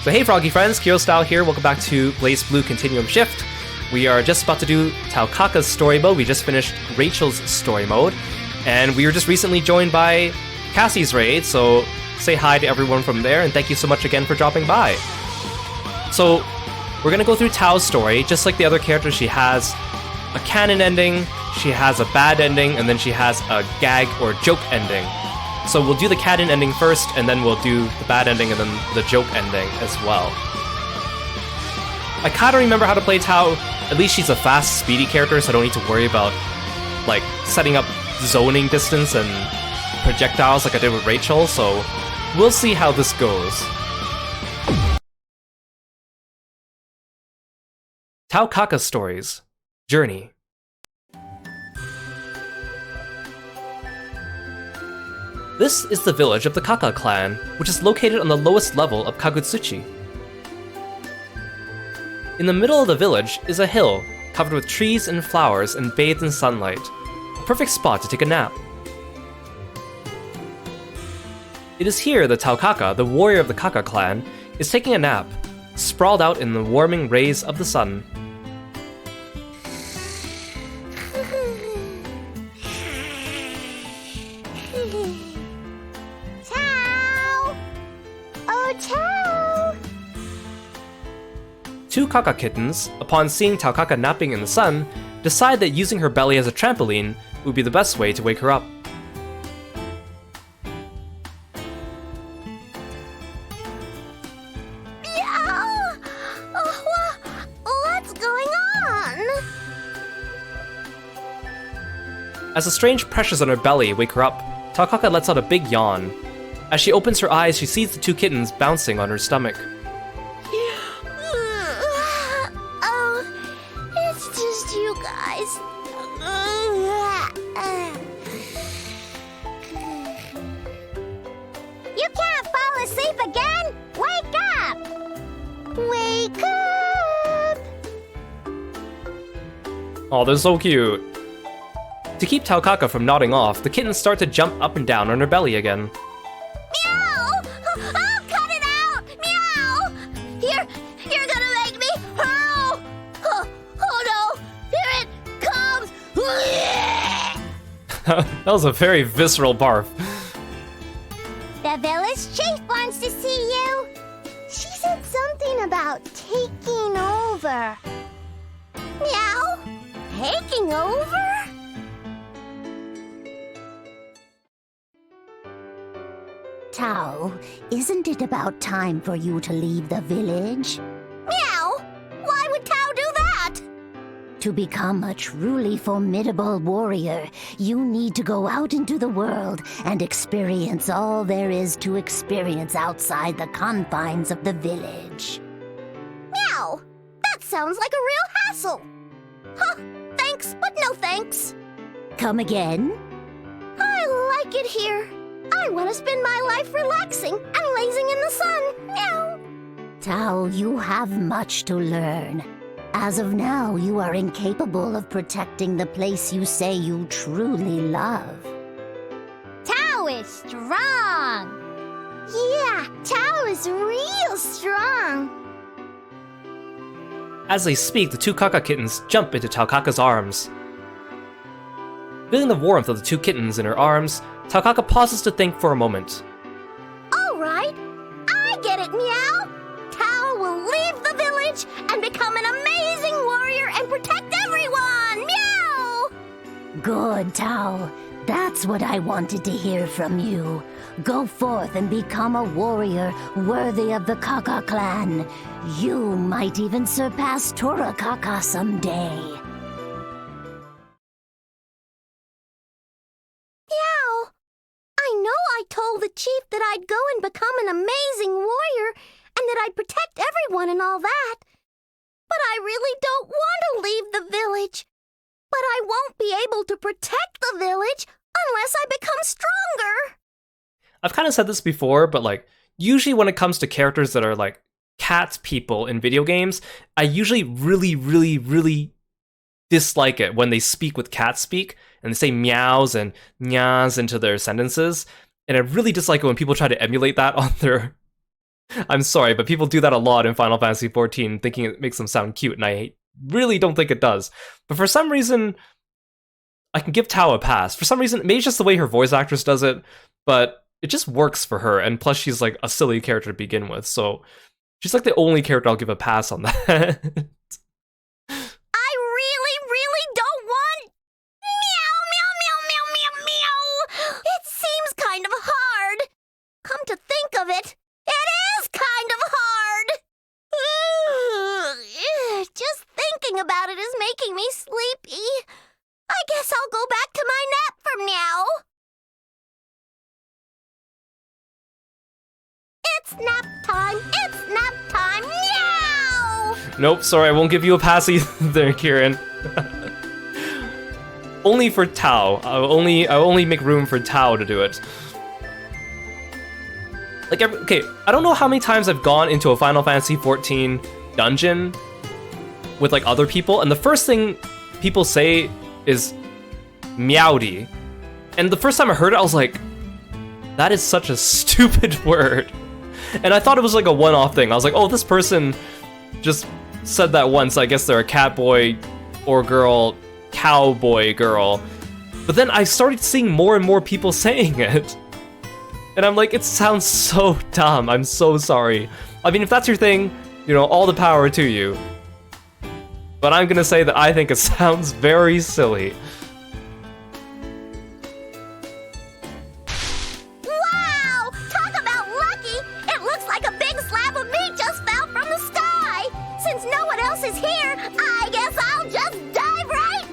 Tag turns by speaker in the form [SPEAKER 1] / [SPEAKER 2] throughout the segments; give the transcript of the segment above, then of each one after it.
[SPEAKER 1] So hey Froggy friends, Kirostyle here, welcome back to BlazBlue Continuum Shift. We are just about to do Taokaka's story mode. We just finished Rachel's story mode, and we were just recently joined by Cassie's raid, so say hi to everyone from there, and thank you so much again for dropping by. So, we're gonna go through Tao's story. Just like the other characters, she has a canon ending, she has a bad ending, and then she has a gag or joke ending. So we'll do the canon ending first, and then we'll do the bad ending, and then the joke ending as well. I kinda remember how to play Tao. At least she's a fast, speedy character, so I don't need to worry about, like, setting up zoning distance and projectiles like I did with Rachel, so we'll see how this goes. Taokaka Stories Journey. This is the village of the Kaka clan, which is located on the lowest level of Kagutsuchi. In the middle of the village is a hill, covered with trees and flowers and bathed in sunlight. A perfect spot to take a nap. It is here that Taokaka, the warrior of the Kaka clan, is taking a nap, sprawled out in the warming rays of the sun. Two Kaka kittens, upon seeing Taokaka napping in the sun, decide that using her belly as a trampoline would be the best way to wake her up.
[SPEAKER 2] Meow! What's going on?
[SPEAKER 1] As the strange pressures on her belly wake her up, Taokaka lets out a big yawn. As she opens her eyes, she sees the two kittens bouncing on her stomach.
[SPEAKER 2] You guys. You can't fall asleep again! Wake up! Wake up!
[SPEAKER 1] Oh, they're so cute. To keep Taokaka from nodding off, the kittens start to jump up and down on her belly again.
[SPEAKER 2] Meow! Oh, cut it out! Meow! You're gonna make me hurl! Oh no! Here it comes!
[SPEAKER 1] That was a very visceral barf.
[SPEAKER 2] The village chief wants to see you. She said something about taking over. Meow? Taking over?
[SPEAKER 3] Tao, isn't it about time for you to leave the village?
[SPEAKER 2] Meow? Why would Tao do that?
[SPEAKER 3] To become a truly formidable warrior, you need to go out into the world and experience all there is to experience outside the confines of the village.
[SPEAKER 2] Meow! That sounds like a real hassle. Huh, thanks, but no thanks.
[SPEAKER 3] Come again?
[SPEAKER 2] I like it here. I want to spend my life relaxing and lazing in the sun. Meow.
[SPEAKER 3] Tao, you have much to learn. As of now, you are incapable of protecting the place you say you truly love.
[SPEAKER 2] Tao is strong. Yeah, Tao is real strong.
[SPEAKER 1] As they speak, the two Kaka kittens jump into Taokaka's arms. Feeling the warmth of the two kittens in her arms, Taokaka pauses to think for a moment.
[SPEAKER 2] All right, I get it, Meow. Tao will leave the village and become an amazing warrior and protect everyone. Meow.
[SPEAKER 3] Good, Tao. That's what I wanted to hear from you. Go forth and become a warrior worthy of the Kaka clan. You might even surpass Taokaka someday.
[SPEAKER 2] Meow. I know I told the chief that I'd go and become an amazing warrior and that I'd protect everyone and all that. But I really don't want to leave the village. But I won't be able to protect the village unless I become stronger.
[SPEAKER 1] I've kind of said this before, but like, usually when it comes to characters that are like cat people in video games, I usually really dislike it when they speak with cat speak and they say meows and nyas into their sentences. And I really dislike it when people try to emulate that on their I'm sorry, but people do that a lot in Final Fantasy XIV, thinking it makes them sound cute, and I really don't think it does. But for some reason, I can give Tao a pass. For some reason, maybe it's just the way her voice actress does it, but it just works for her, and plus she's like a silly character to begin with, so she's like the only character I'll give a pass on that.
[SPEAKER 2] I really, really don't want... Meow, meow, meow, meow, meow, meow. It seems kind of hard. Come to think of it, it is kind of hard. Just thinking about it is making me sleepy. I guess I'll go back to my nap for now. It's nap time! It's nap time! Meow!
[SPEAKER 1] Nope, sorry, I won't give you a pass either, Kieran. Only for Tao. I'll only make room for Tao to do it. Like, okay, I don't know how many times I've gone into a Final Fantasy XIV dungeon with, like, other people, and the first thing people say is meowdy. And the first time I heard it, I was like, that is such a stupid word. And I thought it was like a one-off thing. I was like, oh, this person just said that once. I guess they're a cat boy or girl, cowboy girl. But then I started seeing more and more people saying it. And I'm like, it sounds so dumb. I'm so sorry. I mean, if that's your thing, you know, all the power to you. But I'm gonna say that I think it sounds very silly.
[SPEAKER 2] Wow! Talk about lucky! It looks like a big slab of meat just fell from the sky! Since no one else is here, I guess I'll just dive right...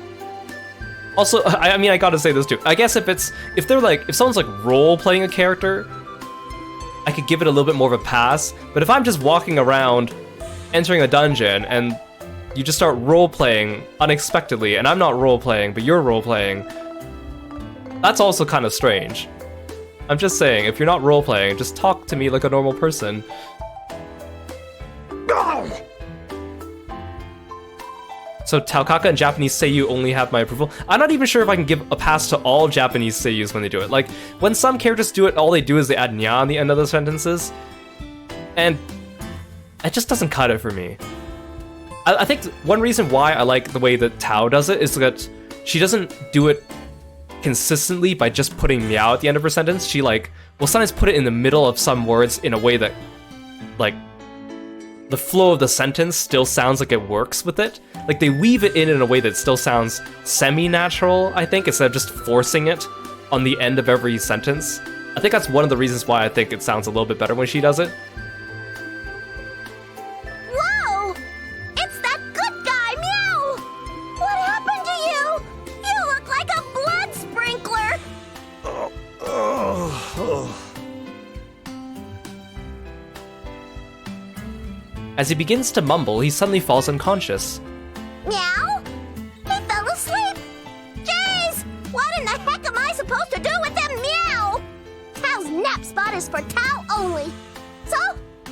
[SPEAKER 1] Also, I mean, I gotta say this too. I guess if someone's like role-playing a character, I could give it a little bit more of a pass. But if I'm just walking around, entering a dungeon, and you just start role-playing unexpectedly, and I'm not role-playing, but you're role-playing, that's also kind of strange. I'm just saying, if you're not role-playing, just talk to me like a normal person. So Taokaka and Japanese Seiyu only have my approval. I'm not even sure if I can give a pass to all Japanese Seiyus when they do it. Like, when some characters do it, all they do is they add nya on the end of the sentences. And it just doesn't cut it for me. I think one reason why I like the way that Tao does it is that she doesn't do it consistently by just putting meow at the end of her sentence. She, like, will sometimes put it in the middle of some words in a way that, like, the flow of the sentence still sounds like it works with it. Like, they weave it in a way that still sounds semi-natural, I think, instead of just forcing it on the end of every sentence. I think that's one of the reasons why I think it sounds a little bit better when she does it.
[SPEAKER 2] Whoa! It's that good guy, Meow! What happened to you? You look like a blood sprinkler!
[SPEAKER 1] As he begins to mumble, he suddenly falls unconscious.
[SPEAKER 2] Meow? He fell asleep! Jeez! What in the heck am I supposed to do with him, Meow? Tao's nap spot is for Tao only. So,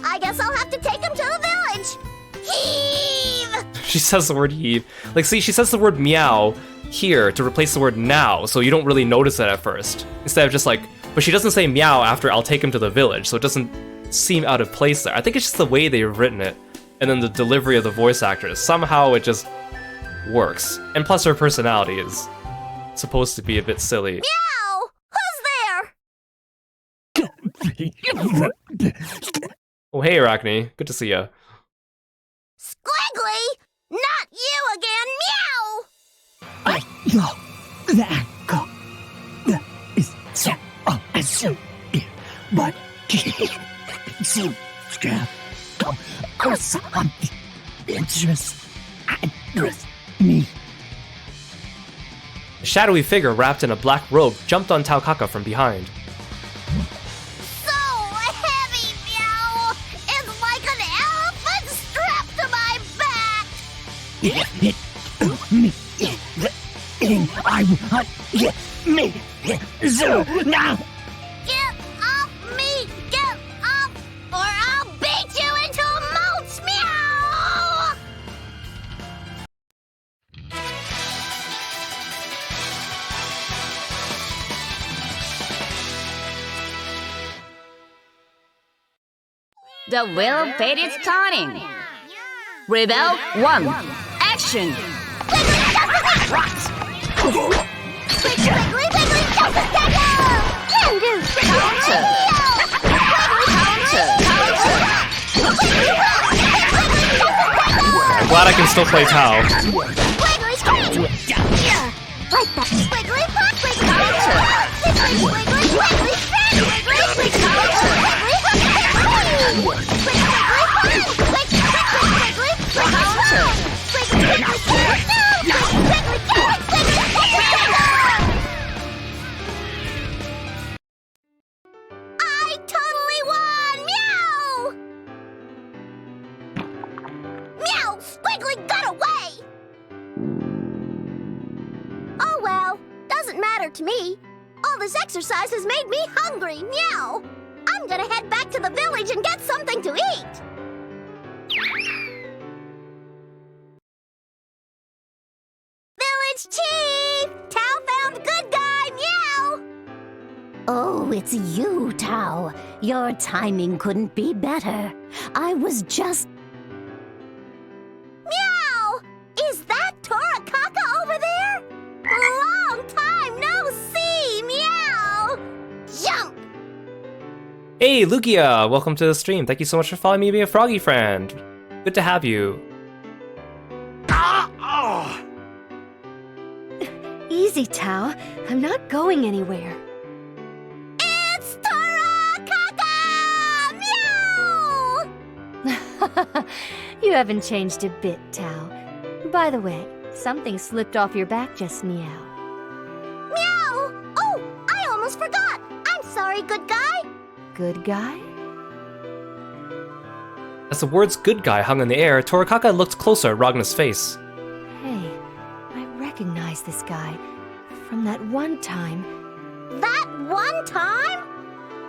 [SPEAKER 2] I guess I'll have to take him to the village. Heave!
[SPEAKER 1] She says the word heave. Like, see, she says the word meow here to replace the word now, so you don't really notice it at first. Instead of just like, but she doesn't say meow after I'll take him to the village, so it doesn't seem out of place there. I think it's just the way they've written it, and then the delivery of the voice actors. Somehow it just works. And plus her personality is supposed to be a bit silly.
[SPEAKER 2] Meow! Who's there?
[SPEAKER 1] Oh, hey, Arachne. Good to see ya.
[SPEAKER 2] Squiggly! Not you again, Meow!
[SPEAKER 4] I know that go is so awesome, but so come or something interest me.
[SPEAKER 1] A shadowy figure wrapped in a black robe jumped on Taokaka from behind.
[SPEAKER 2] So heavy, Meow! It's like an elephant strapped to my back!
[SPEAKER 4] I want me so now.
[SPEAKER 2] Get off me! Get off! Or I'll beat you into a mouse, Meow!
[SPEAKER 5] The wheel of fate is turning. Rebel 1. Action!
[SPEAKER 1] I'm glad I can still play Tao.
[SPEAKER 2] I totally won! Meow! Meow! Squiggly got away! Oh well, doesn't matter to me. All this exercise has made me hungry, meow! I'm gonna head back to the village and get something to eat! Village Chief! Tao found the good guy, meow!
[SPEAKER 3] Oh, it's you, Tao. Your timing couldn't be better. I was just...
[SPEAKER 2] Meow! Is that Taokaka over there? Long time no see, meow! Jump!
[SPEAKER 1] Hey, Lugia! Welcome to the stream. Thank you so much for following me, be a froggy friend. Good to have you.
[SPEAKER 6] Easy, Tao. I'm not going anywhere.
[SPEAKER 2] It's Taokaka! Meow!
[SPEAKER 6] You haven't changed a bit, Tao. By the way, something slipped off your back just meow.
[SPEAKER 2] Meow! Oh, I almost forgot! I'm sorry, good guy!
[SPEAKER 6] Good guy?
[SPEAKER 1] As the words good guy hung in the air, Taokaka looked closer at Ragna's face.
[SPEAKER 6] Hey, I recognize this guy from that one time.
[SPEAKER 2] That one time?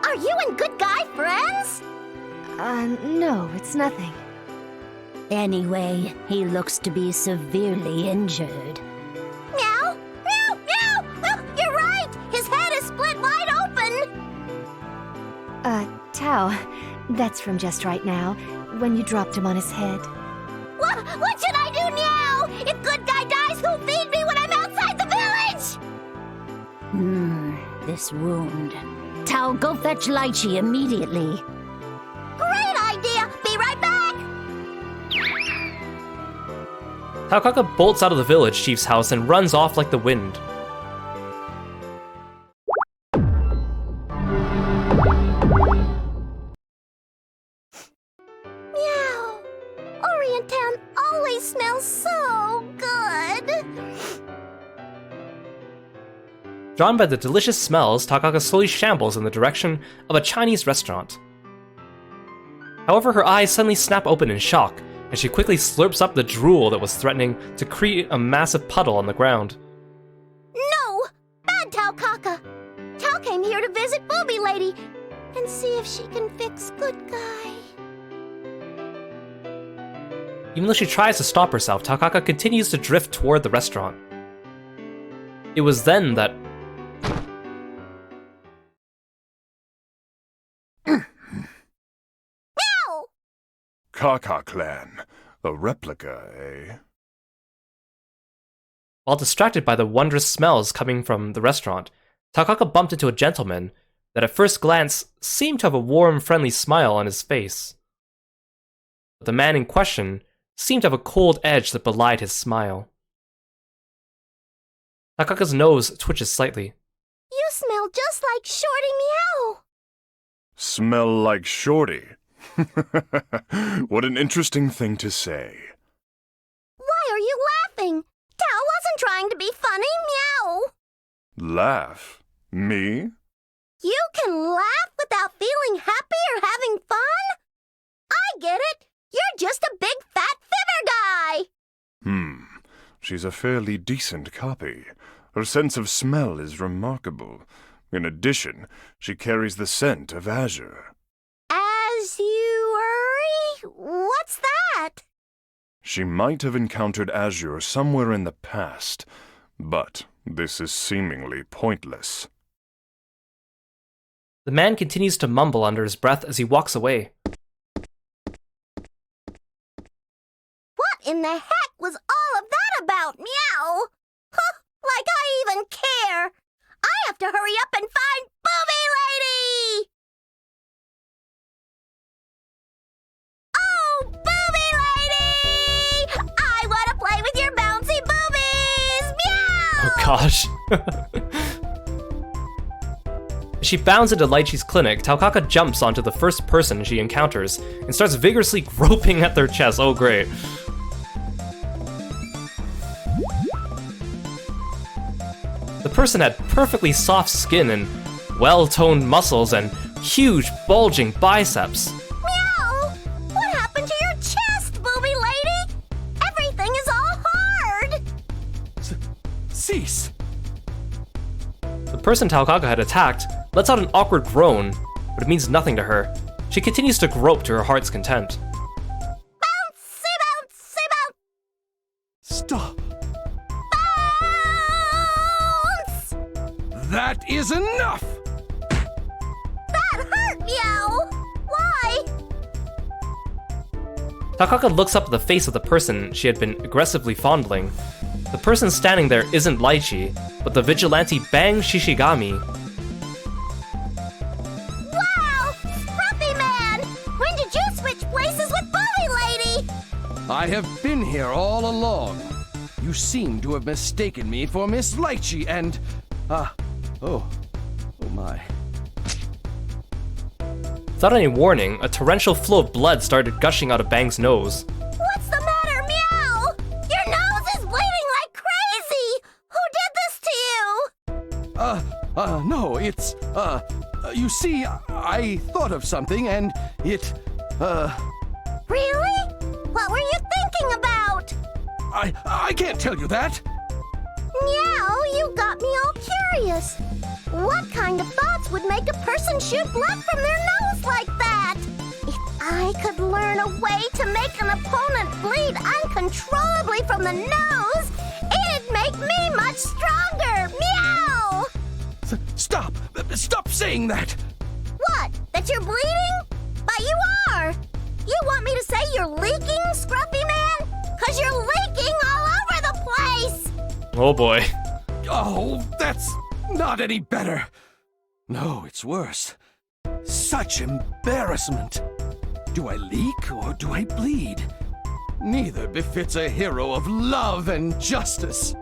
[SPEAKER 2] Are you and good guy friends?
[SPEAKER 6] No, it's nothing.
[SPEAKER 3] Anyway, he looks to be severely injured.
[SPEAKER 2] Meow! Meow! Meow! Oh, you're right! His head is split wide open!
[SPEAKER 6] Tao, that's from just right now, when you dropped him on his head.
[SPEAKER 2] What should I do now? If good guy dies, who'll feed me when I'm outside the village?
[SPEAKER 3] This wound. Tao, go fetch Lychee immediately.
[SPEAKER 2] Great idea! Be right back!
[SPEAKER 1] Taokaka bolts out of the village chief's house and runs off like the wind.
[SPEAKER 2] Meow! Orientown always smells so good!
[SPEAKER 1] Drawn by the delicious smells, Taokaka slowly shambles in the direction of a Chinese restaurant. However, her eyes suddenly snap open in shock, and she quickly slurps up the drool that was threatening to create a massive puddle on the ground.
[SPEAKER 2] No! Bad Taokaka! Tao came here to visit Booby Lady and see if she can fix good guy.
[SPEAKER 1] Even though she tries to stop herself, Taokaka continues to drift toward the restaurant. It was then that...
[SPEAKER 2] Meow!
[SPEAKER 7] Kaka clan. A replica, eh?
[SPEAKER 1] While distracted by the wondrous smells coming from the restaurant, Taokaka bumped into a gentleman that at first glance seemed to have a warm, friendly smile on his face. But the man in question seemed to have a cold edge that belied his smile. Taokaka's nose twitches slightly.
[SPEAKER 2] You smell just like Shorty Meow!
[SPEAKER 7] Smell like Shorty. What an interesting thing to say.
[SPEAKER 2] Why are you laughing? Tao wasn't trying to be funny, Meow!
[SPEAKER 7] Laugh? Me?
[SPEAKER 2] You can laugh without feeling happy or having fun? I get it! You're just a big fat fibber guy!
[SPEAKER 7] She's a fairly decent copy. Her sense of smell is remarkable. In addition, she carries the scent of azure.
[SPEAKER 2] Azure? What's that?
[SPEAKER 7] She might have encountered azure somewhere in the past, but this is seemingly pointless.
[SPEAKER 1] The man continues to mumble under his breath as he walks away.
[SPEAKER 2] in the heck was all of that about, meow? Huh, like I even care. I have to hurry up and find Booby Lady! Oh, Booby Lady! I want to play with your bouncy boobies! Meow!
[SPEAKER 1] Oh gosh. As she bounds into Lychee's clinic, Taokaka jumps onto the first person she encounters and starts vigorously groping at their chest. Oh great. The person had perfectly soft skin and well-toned muscles and huge bulging biceps.
[SPEAKER 2] Meow! What happened to your chest, Booby Lady? Everything is all hard!
[SPEAKER 8] Cease!
[SPEAKER 1] The person Taokaka had attacked lets out an awkward groan, but it means nothing to her. She continues to grope to her heart's content.
[SPEAKER 2] Bouncy, bouncy, bounce!
[SPEAKER 8] Stop!
[SPEAKER 2] Bounce!
[SPEAKER 8] That is enough!
[SPEAKER 2] That hurt, Meow! Why?
[SPEAKER 1] Taokaka looks up at the face of the person she had been aggressively fondling. The person standing there isn't Lychee, but the vigilante Bang Shishigami.
[SPEAKER 2] Wow! Scruffy Man! When did you switch places with Booby Lady?
[SPEAKER 8] I have been here all along. You seem to have mistaken me for Miss Lychee and... oh my.
[SPEAKER 1] Without any warning, a torrential flow of blood started gushing out of Bang's nose.
[SPEAKER 2] What's the matter, Meow? Your nose is bleeding like crazy! Who did this to you?
[SPEAKER 8] No, it's, you see, I thought of something and it,
[SPEAKER 2] Really? What were you thinking about?
[SPEAKER 8] I can't tell you that.
[SPEAKER 2] Meow, you got me all curious. What kind of thoughts would make a person shoot blood from their nose like that? If I could learn a way to make an opponent bleed uncontrollably from the nose, it'd make me much stronger. Meow!
[SPEAKER 8] Stop! Stop saying that!
[SPEAKER 2] What? That you're bleeding? But you are! You want me to say you're leaking, Scruffy Man? 'Cause you're leaking all over the place!
[SPEAKER 1] Oh boy.
[SPEAKER 8] Oh, that's not any better. No, it's worse. Such embarrassment. Do I leak or do I bleed? Neither befits a hero of love and justice.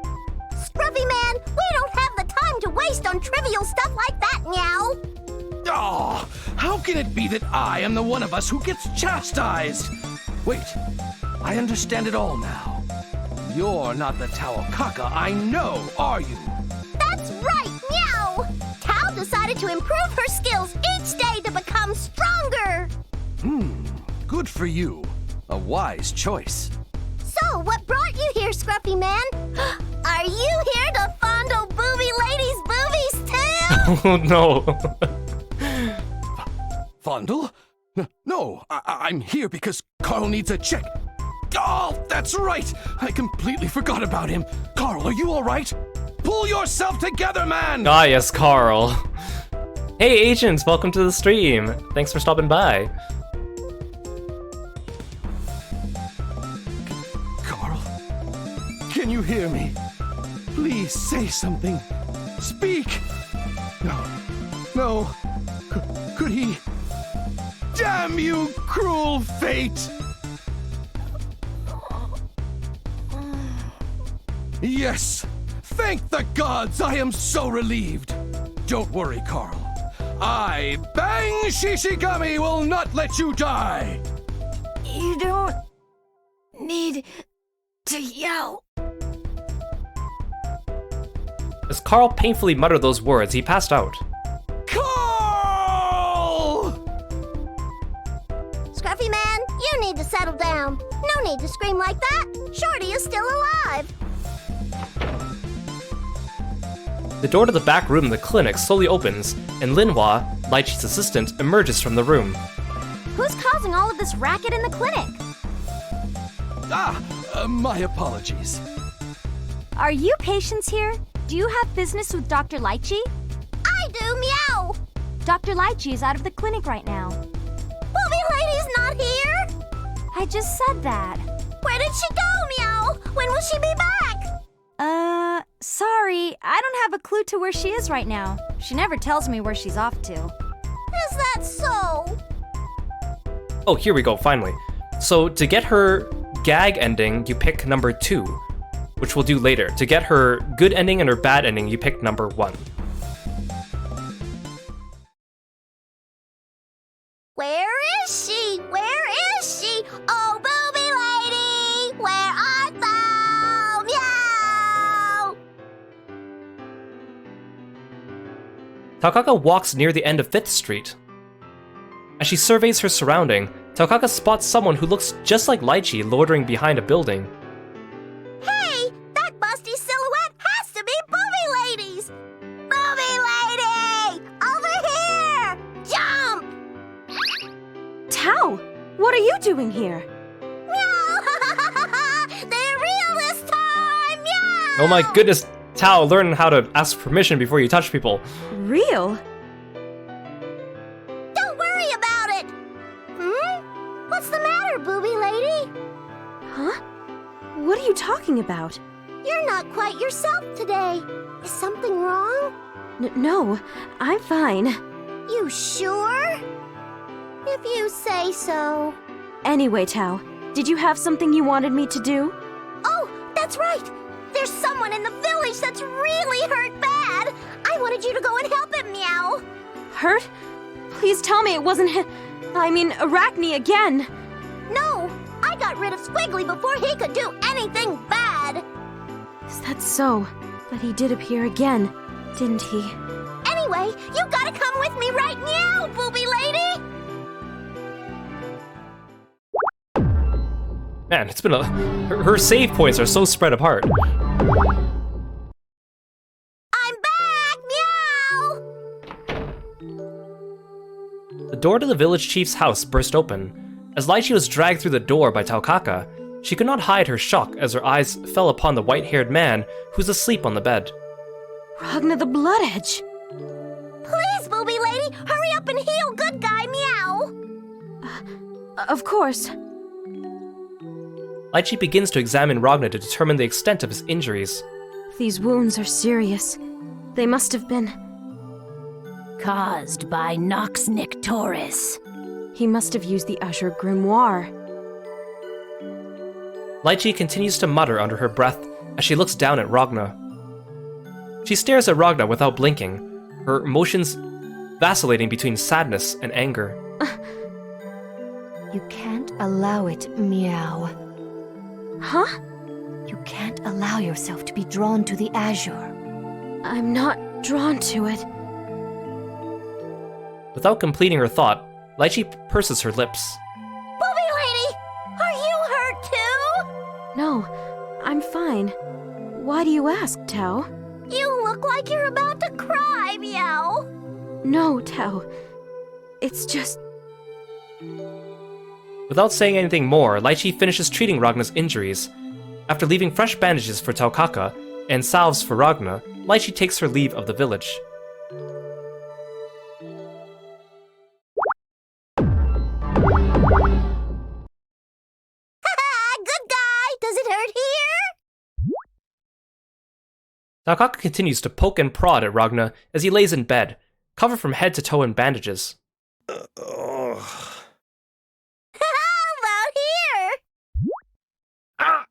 [SPEAKER 2] Scruffy Man, we don't have the time to waste on trivial stuff like that, Meow!
[SPEAKER 8] Oh, how can it be that I am the one of us who gets chastised? Wait, I understand it all now. You're not the Taokaka I know, are you?
[SPEAKER 2] That's right, Meow! Tao decided to improve her skills each day to become stronger!
[SPEAKER 8] Good for you. A wise choice.
[SPEAKER 2] So, what brought you here, Scruffy Man? Are you here to fondle Booby Lady's boobies, too?
[SPEAKER 1] Oh no.
[SPEAKER 8] Fondle? No, I'm here because Carl needs a check. Oh, that's right! I completely forgot about him. Carl, are you all right? Pull yourself together, man!
[SPEAKER 1] Ah yes, Carl. Hey agents, welcome to the stream. Thanks for stopping by.
[SPEAKER 8] Carl, can you hear me? Please say something. Speak! No. Could he? Damn you, cruel fate! Yes! Thank the gods, I am so relieved! Don't worry, Carl. I, Bang Shishigami, will not let you die!
[SPEAKER 3] You don't need to yell.
[SPEAKER 1] As Carl painfully muttered those words, he passed out.
[SPEAKER 8] Carl!
[SPEAKER 2] Scruffy Man, you need to settle down. No need to scream like that. Shorty is still alive.
[SPEAKER 1] The door to the back room of the clinic slowly opens, and Linhua, Lychee's assistant, emerges from the room.
[SPEAKER 6] Who's causing all of this racket in the clinic?
[SPEAKER 8] My apologies.
[SPEAKER 6] Are you patients here? Do you have business with Dr. Lychee?
[SPEAKER 2] I do, Meow.
[SPEAKER 6] Dr. Lychee is out of the clinic right now.
[SPEAKER 2] Booby Lady's not here.
[SPEAKER 6] I just said that.
[SPEAKER 2] Where did she go, Meow? When will she be back?
[SPEAKER 6] Sorry, I don't have a clue to where she is right now. She never tells me where she's off to.
[SPEAKER 2] Is that so?
[SPEAKER 1] Oh, here we go, finally. So to get her gag ending, you pick number 2, which we'll do later. To get her good ending and her bad ending, you pick number 1.
[SPEAKER 2] Where is she? Where is she? Oh, booby lady! Where art thou? Meow!
[SPEAKER 1] Taokaka walks near the end of 5th Street. As she surveys her surrounding, Taokaka spots someone who looks just like Lychee loitering behind a building.
[SPEAKER 2] Hey! That busty silhouette has to be Booby Lady's! Booby Lady! Over here! Jump!
[SPEAKER 6] Tao, what are you doing here?
[SPEAKER 2] Meow! They're real this time! Meow!
[SPEAKER 1] Oh my goodness, Tao, learn how to ask permission before you touch people.
[SPEAKER 6] Real?
[SPEAKER 2] Don't worry about it! What's the matter, Booby Lady?
[SPEAKER 6] Huh? What are you talking about?
[SPEAKER 2] You're not quite yourself today. Is something wrong?
[SPEAKER 6] No, I'm fine.
[SPEAKER 2] You sure? If you say so.
[SPEAKER 6] Anyway, Tao, did you have something you wanted me to do?
[SPEAKER 2] Oh, that's right! There's someone in the village that's really hurt bad! I wanted you to go and help him, Meow!
[SPEAKER 6] Hurt? Please tell me it wasn't Arachne again!
[SPEAKER 2] No! I got rid of Squiggly before he could do anything bad!
[SPEAKER 6] Is that so? But he did appear again, didn't he?
[SPEAKER 2] Anyway, you gotta come with me right now, Booby Lady!
[SPEAKER 1] Man, it's been her save points are so spread apart.
[SPEAKER 2] I'm back, Meow!
[SPEAKER 1] The door to the village chief's house burst open. As Lychee was dragged through the door by Taokaka, she could not hide her shock as her eyes fell upon the white-haired man who's asleep on the bed.
[SPEAKER 6] Ragna the Blood Edge!
[SPEAKER 2] Please, Booby Lady, hurry up and heal good guy, Meow!
[SPEAKER 6] Of course.
[SPEAKER 1] Lychee begins to examine Ragna to determine the extent of his injuries.
[SPEAKER 6] These wounds are serious. They must have been...
[SPEAKER 3] Caused by Nox Nictoris.
[SPEAKER 6] He must have used the Azure Grimoire.
[SPEAKER 1] Lychee continues to mutter under her breath as she looks down at Ragna. She stares at Ragna without blinking, her emotions vacillating between sadness and anger.
[SPEAKER 6] You can't allow it, Meow. Huh?
[SPEAKER 3] You can't allow yourself to be drawn to the Azure.
[SPEAKER 6] I'm not drawn to it.
[SPEAKER 1] Without completing her thought, Lychee purses her lips.
[SPEAKER 2] Booby Lady, are you hurt too?
[SPEAKER 6] No, I'm fine. Why do you ask, Tao?
[SPEAKER 2] You look like you're about to cry, Meow.
[SPEAKER 6] No, Tao. It's just...
[SPEAKER 1] Without saying anything more, Lychee finishes treating Ragna's injuries. After leaving fresh bandages for Taokaka and salves for Ragna, Lychee takes her leave of the village.
[SPEAKER 2] Good guy, does it hurt here?
[SPEAKER 1] Taokaka continues to poke and prod at Ragna as he lays in bed, covered from head to toe in bandages.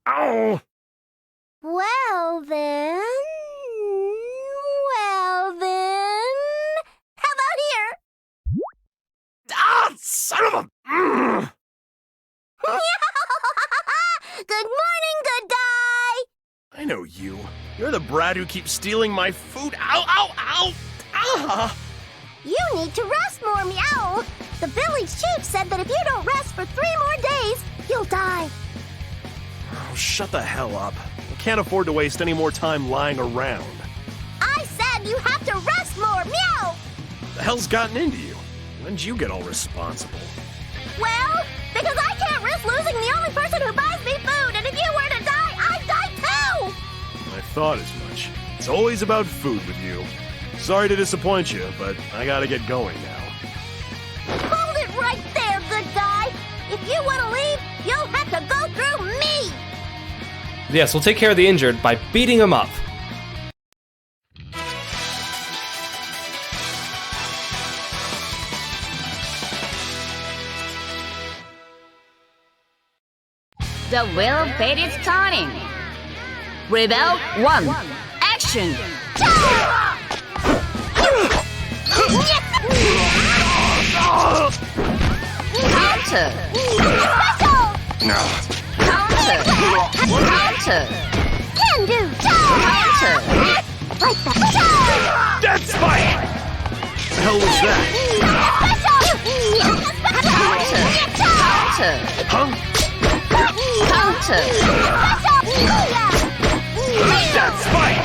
[SPEAKER 7] Ow!
[SPEAKER 2] Well then... How about here?
[SPEAKER 7] Ah, son of a...
[SPEAKER 2] Good morning, good guy!
[SPEAKER 7] I know you. You're the brat who keeps stealing my food. Ow, ow, ow! Ah!
[SPEAKER 2] You need to rest more, Meow! The village chief said that if you don't rest for 3 more days, you'll die.
[SPEAKER 7] Oh, shut the hell up. I can't afford to waste any more time lying around.
[SPEAKER 2] I said you have to rest more, Meow!
[SPEAKER 7] The hell's gotten into you? When'd you get all responsible?
[SPEAKER 2] Well, because I can't risk losing the only person who buys me food, and if you were to die, I'd die too!
[SPEAKER 7] I thought as much. It's always about food with you. Sorry to disappoint you, but I gotta get going now.
[SPEAKER 2] Hold it right there, good guy! If you want to leave, you'll have to go through me!
[SPEAKER 1] Yes, we'll take care of the injured by beating him up.
[SPEAKER 5] The wheel of fate is turning. Rebel 1. Action! Counter! Counter! Counter!
[SPEAKER 2] Can do!
[SPEAKER 5] Counter!
[SPEAKER 2] Like that!
[SPEAKER 8] Dead Spike! The hell was that?
[SPEAKER 5] Counter!
[SPEAKER 8] Huh?
[SPEAKER 5] Counter!
[SPEAKER 8] Dead Spike!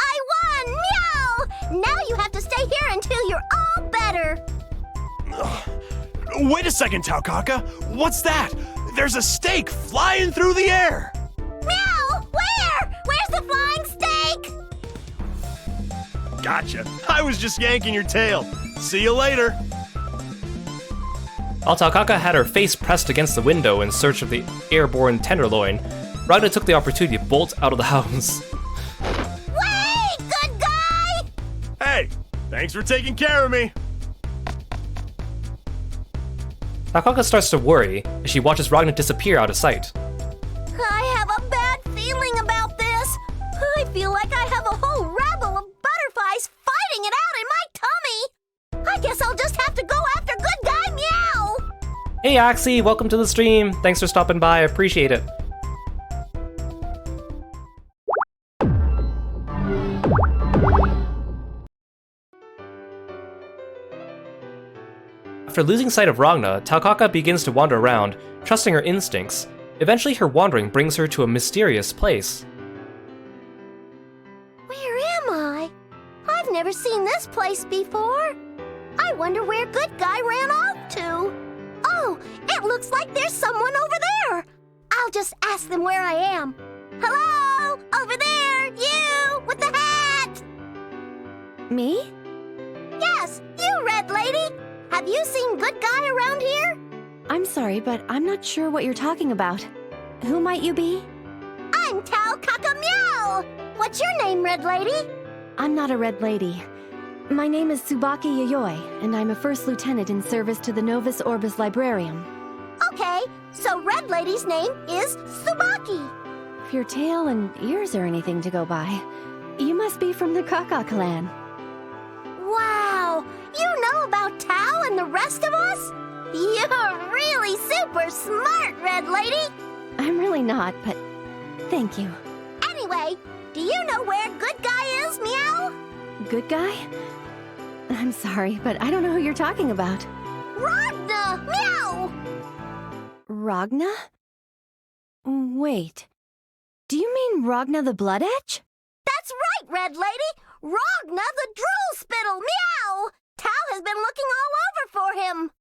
[SPEAKER 2] I won! Meow! Now you have to stay here until you're all better.
[SPEAKER 8] Wait a second, Taokaka. What's that? There's a steak flying through the air.
[SPEAKER 2] Meow! Where? Where's the flying steak?
[SPEAKER 8] Gotcha. I was just yanking your tail. See you later.
[SPEAKER 1] While Taokaka had her face pressed against the window in search of the airborne tenderloin, Ragna took the opportunity to bolt out of the house.
[SPEAKER 2] Wait, good guy!
[SPEAKER 8] Hey, thanks for taking care of me.
[SPEAKER 1] Taokaka starts to worry as she watches Ragna disappear out of sight.
[SPEAKER 2] I have a bad feeling about this. I feel like I have a whole rabble of butterflies fighting it out in my tummy. I guess I'll just have to go after good guy Meow.
[SPEAKER 1] Hey Axie, welcome to the stream. Thanks for stopping by, I appreciate it. After losing sight of Ragna, Taokaka begins to wander around, trusting her instincts. Eventually her wandering brings her to a mysterious place.
[SPEAKER 2] Where am I? I've never seen this place before. I wonder where good guy ran off to. Oh, it looks like there's someone over there. I'll just ask them where I am. Hello? Over there, you with the hat!
[SPEAKER 6] Me?
[SPEAKER 2] Yes, you red lady. Have you seen good guy around here?
[SPEAKER 6] I'm sorry, but I'm not sure what you're talking about. Who might you be?
[SPEAKER 2] I'm Taokaka Meow. What's your name, red lady?
[SPEAKER 6] I'm not a red lady. My name is Tsubaki Yayoi, and I'm a first lieutenant in service to the Novus Orbis Librarium.
[SPEAKER 2] Okay, so red lady's name is Tsubaki.
[SPEAKER 6] If your tail and ears are anything to go by, you must be from the Kaka clan.
[SPEAKER 2] Wow, you know about Tao and the rest of us? You're really super smart, red lady.
[SPEAKER 6] I'm really not, but thank you.
[SPEAKER 2] Anyway, do you know where good guy is, Meow?
[SPEAKER 6] Good guy? I'm sorry, but I don't know who you're talking about.
[SPEAKER 2] Ragna, Meow!
[SPEAKER 6] Ragna? Wait. Do you mean Ragna the Blood Etch?
[SPEAKER 2] That's right, red lady. Ragna the Drool Spittle, Meow! Tao has been looking all over for him.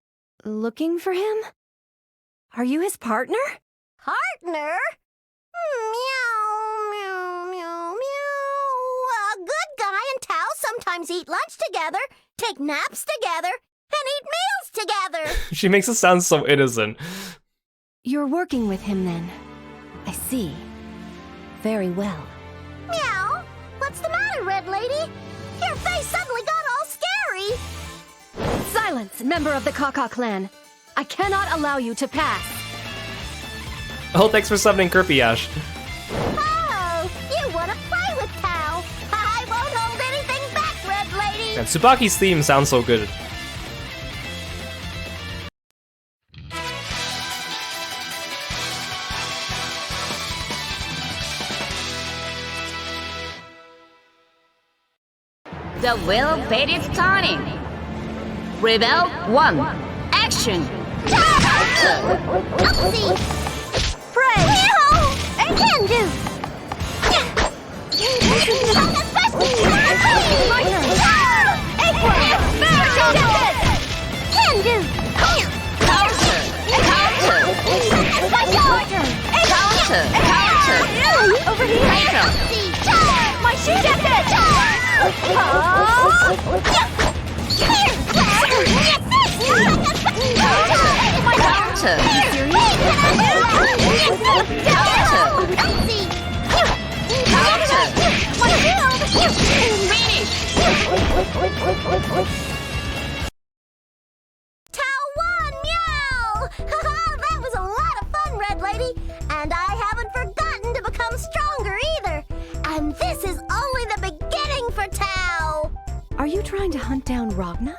[SPEAKER 6] Looking for him? Are you his partner?
[SPEAKER 2] Partner? Meow, meow, meow, meow. Good guy and Tao sometimes eat lunch together, take naps together, and eat meals together.
[SPEAKER 1] She makes it sound so innocent.
[SPEAKER 6] You're working with him then. I see. Very well.
[SPEAKER 2] Meow, what's the matter, red lady? Your face suddenly got all scary.
[SPEAKER 6] Silence, member of the Kaka clan. I cannot allow you to pass.
[SPEAKER 1] Oh, thanks for summoning Kirby Ash.
[SPEAKER 2] Oh, you want to play with Tao? I won't hold anything back, red lady.
[SPEAKER 1] And Tsubaki's theme sounds so good.
[SPEAKER 5] The wheel of fate is turning. Rebel 1. Action!
[SPEAKER 2] Upsy! Pray! Meow! Can do! Can do!
[SPEAKER 5] Counter! Counter! Counter! Counter!
[SPEAKER 2] Over here! My shoe jacket!
[SPEAKER 5] Counter. Finish.
[SPEAKER 2] Tao won! Meow! Haha, that was a lot of fun, Red Lady. And I haven't forgotten to become stronger either. And this is only the beginning for Tao.
[SPEAKER 6] Are you trying to hunt down Ragna?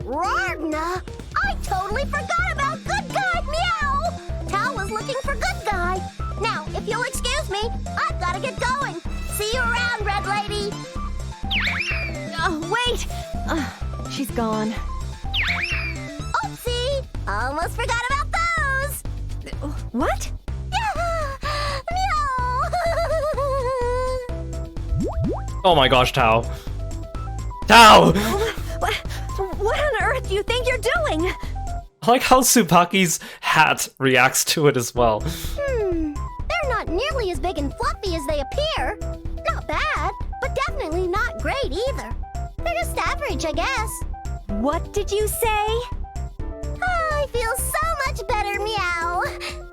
[SPEAKER 2] Ragna? I totally forgot about Good Guy, Meow! Tao was looking for Good Guy. Now, if you'll excuse me, I've got to get going. See you around, Red Lady.
[SPEAKER 6] Oh, wait! She's gone.
[SPEAKER 2] Oopsie! Almost forgot about those.
[SPEAKER 6] What?
[SPEAKER 2] Meow!
[SPEAKER 1] Oh my gosh, Tao. Tao!
[SPEAKER 6] What on earth do you think you're doing?
[SPEAKER 1] I like how Tsubaki's hat reacts to it as well.
[SPEAKER 2] They're not nearly as big and fluffy as they appear. Not bad, but definitely not great either. They're just average, I guess.
[SPEAKER 6] What did you say?
[SPEAKER 2] I feel so much better, Meow.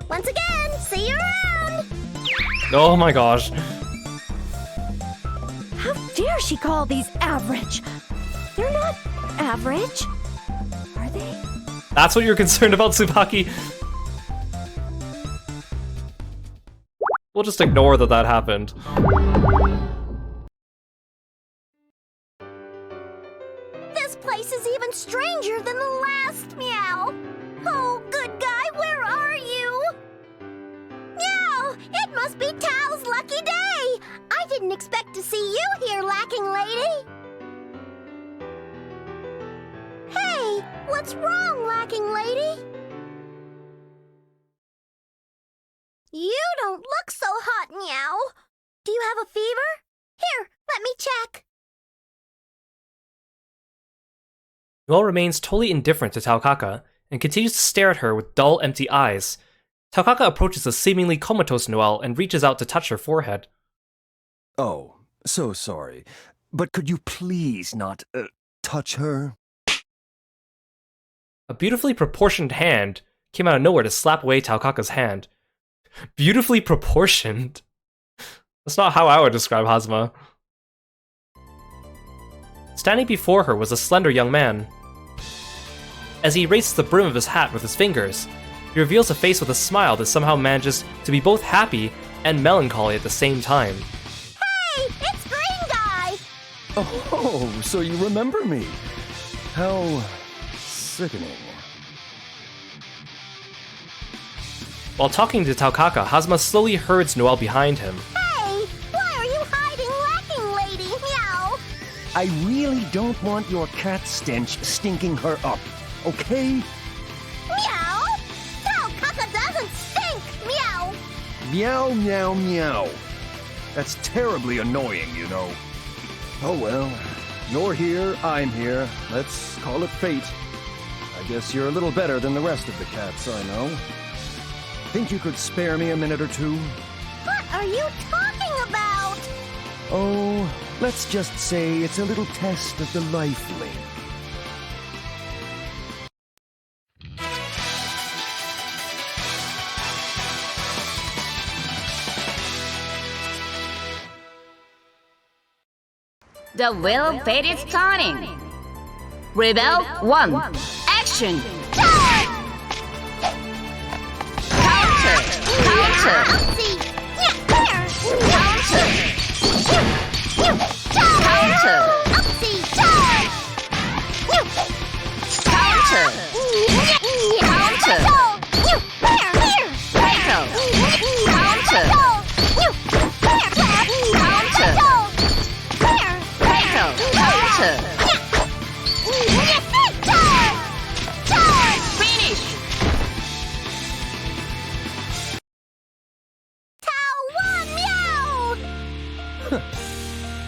[SPEAKER 2] Once again, see you around.
[SPEAKER 1] Oh my gosh.
[SPEAKER 6] How dare she call these average? They're not average. Are they?
[SPEAKER 1] That's what you're concerned about, Tsubaki? We'll just ignore that happened.
[SPEAKER 2] This place is even stranger than the last, Meow. Oh, Good Guy, where are you? Meow, it must be Tao's lucky day. I didn't expect to see you here, Lacking Lady. Hey, what's wrong, Lacking Lady? You don't look so hot, Meow. Do you have a fever? Here, let me check.
[SPEAKER 1] Noelle remains totally indifferent to Taokaka and continues to stare at her with dull, empty eyes. Taokaka approaches the seemingly comatose Noelle and reaches out to touch her forehead.
[SPEAKER 8] Oh, so sorry. But could you please not, touch her?
[SPEAKER 1] A beautifully proportioned hand came out of nowhere to slap away Taokaka's hand. Beautifully proportioned? That's not how I would describe Hazuma. Standing before her was a slender young man. As he erases the brim of his hat with his fingers, he reveals a face with a smile that somehow manages to be both happy and melancholy at the same time.
[SPEAKER 2] Hey, it's Green Guy!
[SPEAKER 8] Oh, so you remember me. How sickening.
[SPEAKER 1] While talking to Taokaka, Hazuma slowly herds Noelle behind him.
[SPEAKER 2] Hey, why are you hiding, Lacking Lady? Meow!
[SPEAKER 8] I really don't want your cat stench stinking her up, okay?
[SPEAKER 2] Meow! Taokaka doesn't stink! Meow!
[SPEAKER 8] Meow, meow, meow. That's terribly annoying, you know. Oh well, you're here, I'm here. Let's call it fate. I guess you're a little better than the rest of the cats I know. Think you could spare me a minute or two?
[SPEAKER 2] What are you talking about?
[SPEAKER 8] Oh, let's just say it's a little test of the life link.
[SPEAKER 5] The wheel of fate is turning. Rebel 1. Action! Counter! Counter!
[SPEAKER 2] See, yeah, there!
[SPEAKER 5] Counter! Counter!
[SPEAKER 2] See,
[SPEAKER 5] Counter! Counter! Tackle! Counter! Counter! Tackle! Counter! Finish!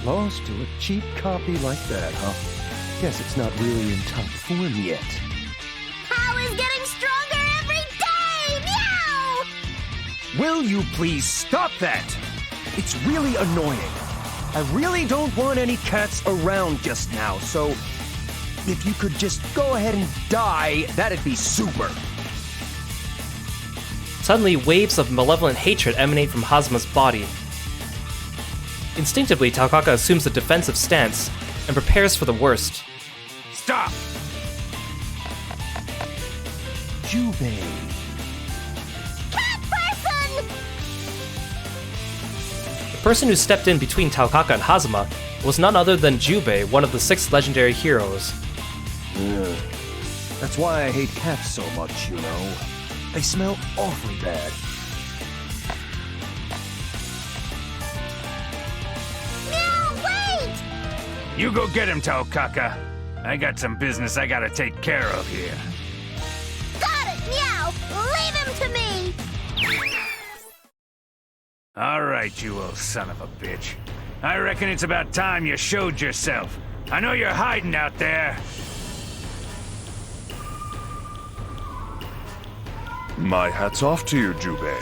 [SPEAKER 8] Lost to a cheap copy like that, huh? Guess it's not really in top form yet.
[SPEAKER 2] Tao is getting stronger every day! Meow!
[SPEAKER 8] Will you please stop that? It's really annoying. I really don't want any cats around just now, so if you could just go ahead and die, that'd be super.
[SPEAKER 1] Suddenly, waves of malevolent hatred emanate from Hazuma's body. Instinctively, Taokaka assumes a defensive stance and prepares for the worst.
[SPEAKER 9] Stop!
[SPEAKER 8] Jubei.
[SPEAKER 2] Cat person!
[SPEAKER 1] The person who stepped in between Taokaka and Hazuma was none other than Jubei, one of the 6 legendary heroes.
[SPEAKER 8] That's why I hate cats so much, you know. They smell awfully bad.
[SPEAKER 2] Meow, wait!
[SPEAKER 9] You go get him, Taokaka. I got some business I gotta take care of here.
[SPEAKER 2] Got it, Meow! Leave him to me!
[SPEAKER 9] All right, you old son of a bitch. I reckon it's about time you showed yourself. I know you're hiding out there.
[SPEAKER 7] My hat's off to you, Jubei.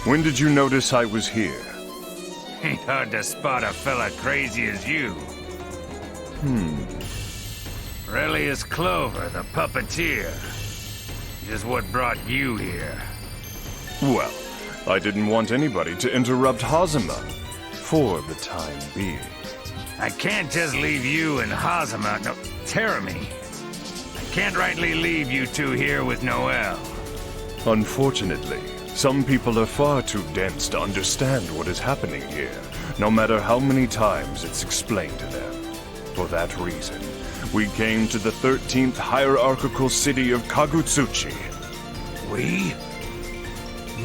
[SPEAKER 7] When did you notice I was here?
[SPEAKER 9] Ain't hard to spot a fella crazy as you. Really is Clover, the puppeteer. Just what brought you here.
[SPEAKER 7] Well, I didn't want anybody to interrupt Hazuma. For the time being.
[SPEAKER 9] I can't just leave you and Hazuma, no, Terumi. I can't rightly leave you two here with Noelle.
[SPEAKER 7] Unfortunately, some people are far too dense to understand what is happening here, no matter how many times it's explained to them. For that reason, we came to the 13th hierarchical city of Kagutsuchi.
[SPEAKER 9] We?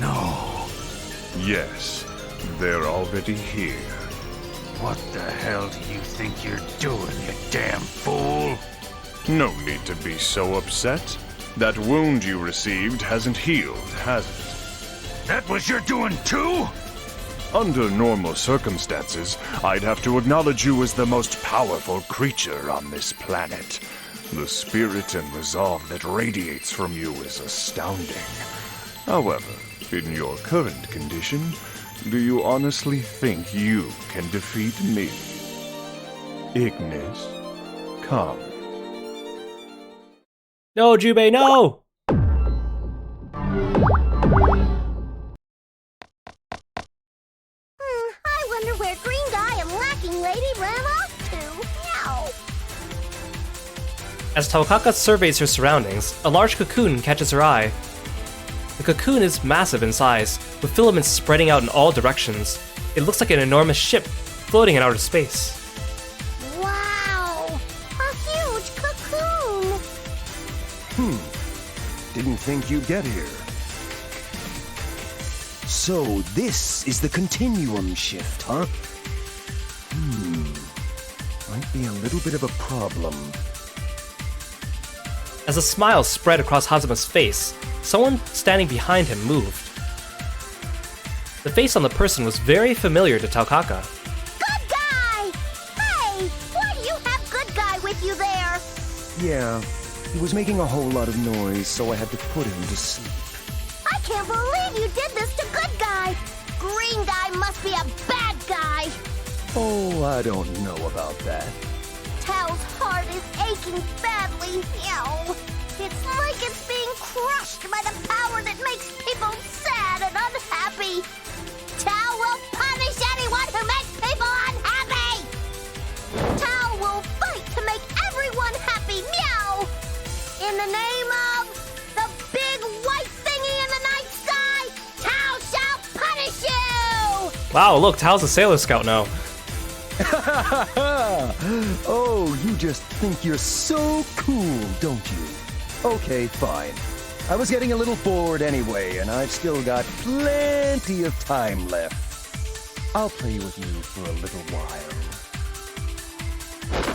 [SPEAKER 9] No.
[SPEAKER 7] Yes, they're already here.
[SPEAKER 9] What the hell do you think you're doing, you damn fool?
[SPEAKER 7] No need to be so upset. That wound you received hasn't healed, has it?
[SPEAKER 9] That was your doing too?
[SPEAKER 7] Under normal circumstances, I'd have to acknowledge you as the most powerful creature on this planet. The spirit and resolve that radiates from you is astounding. However, in your current condition, do you honestly think you can defeat me? Ignis, come.
[SPEAKER 1] No, Jubei, no!
[SPEAKER 2] I wonder where Green Guy and Lacking Lady ran off to. Meow.
[SPEAKER 1] As Taokaka surveys her surroundings, a large cocoon catches her eye. The cocoon is massive in size, with filaments spreading out in all directions. It looks like an enormous ship floating in outer space.
[SPEAKER 2] Wow! A huge cocoon!
[SPEAKER 8] Didn't think you'd get here. So, this is the Continuum shift, huh? Might be a little bit of a problem.
[SPEAKER 1] As a smile spread across Hazuma's face, someone standing behind him moved. The face on the person was very familiar to Taokaka.
[SPEAKER 2] Good Guy! Hey, why do you have Good Guy with you there?
[SPEAKER 8] Yeah, he was making a whole lot of noise, so I had to put him to sleep.
[SPEAKER 2] I can't believe you did this to Good Guy! Green Guy must be a bad guy!
[SPEAKER 8] Oh, I don't know about that.
[SPEAKER 2] Tao's heart is aching badly. Meow. It's like it's being crushed by the power that makes people sad and unhappy. Tao will punish anyone who makes people unhappy! Tao will fight to make everyone happy. Meow! In the name of the big white thingy in the night sky, Tao shall punish you!
[SPEAKER 1] Wow, look, Tao's a Sailor Scout now.
[SPEAKER 8] Oh, you just think you're so cool, don't you? Okay, fine. I was getting a little bored anyway, and I've still got plenty of time left. I'll play with you for a little while.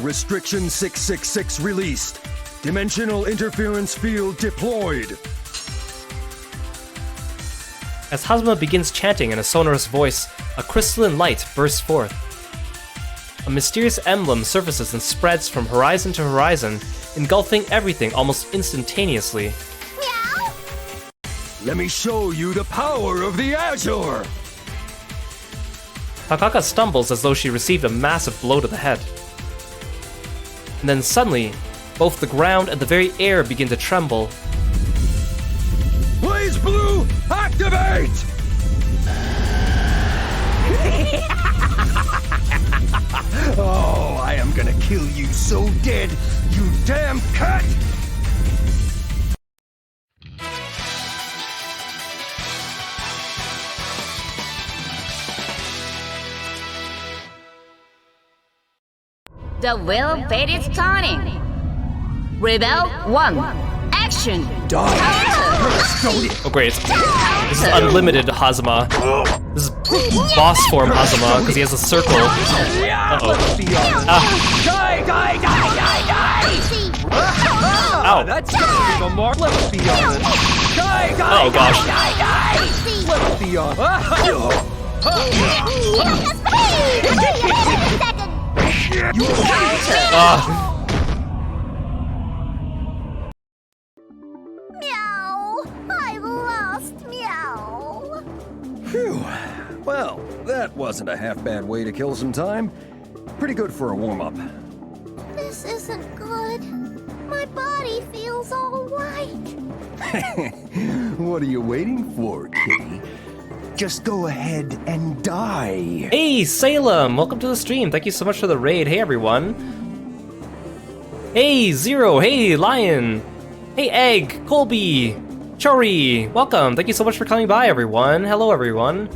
[SPEAKER 8] Restriction 666 released. Dimensional interference field deployed.
[SPEAKER 1] As Hazuma begins chanting in a sonorous voice, a crystalline light bursts forth. A mysterious emblem surfaces and spreads from horizon to horizon, engulfing everything almost instantaneously.
[SPEAKER 2] Meow!
[SPEAKER 8] Let me show you the power of the Azure!
[SPEAKER 1] Taokaka stumbles as though she received a massive blow to the head. And then suddenly, both the ground and the very air begin to tremble.
[SPEAKER 8] BlazBlue Activate! Oh, I am gonna kill you so dead, you damn cat!
[SPEAKER 5] The wheel of fate is turning. Rebel 1. Action.
[SPEAKER 1] Oh great, this is unlimited Hazama. This is boss form Hazama, because he has a circle. Uh-oh.
[SPEAKER 8] Die, die, die, die, die!
[SPEAKER 1] Ow.
[SPEAKER 8] That's gonna be the mark. Let's be honest. Die, die,
[SPEAKER 1] Oh gosh.
[SPEAKER 8] die, die, die! Let's be
[SPEAKER 2] Meow! I've lost Meow!
[SPEAKER 8] Phew. Well, that wasn't a half bad way to kill some time. Pretty good for a warm-up.
[SPEAKER 2] This isn't good. My body feels all white.
[SPEAKER 8] What are you waiting for, kitty? Just go ahead and die.
[SPEAKER 1] Hey, Salem! Welcome to the stream. Thank you so much for the raid. Hey, everyone. Hey, Zero. Hey, Lion. Hey, Egg. Colby. Chori. Welcome. Thank you so much for coming by, everyone. Hello, everyone.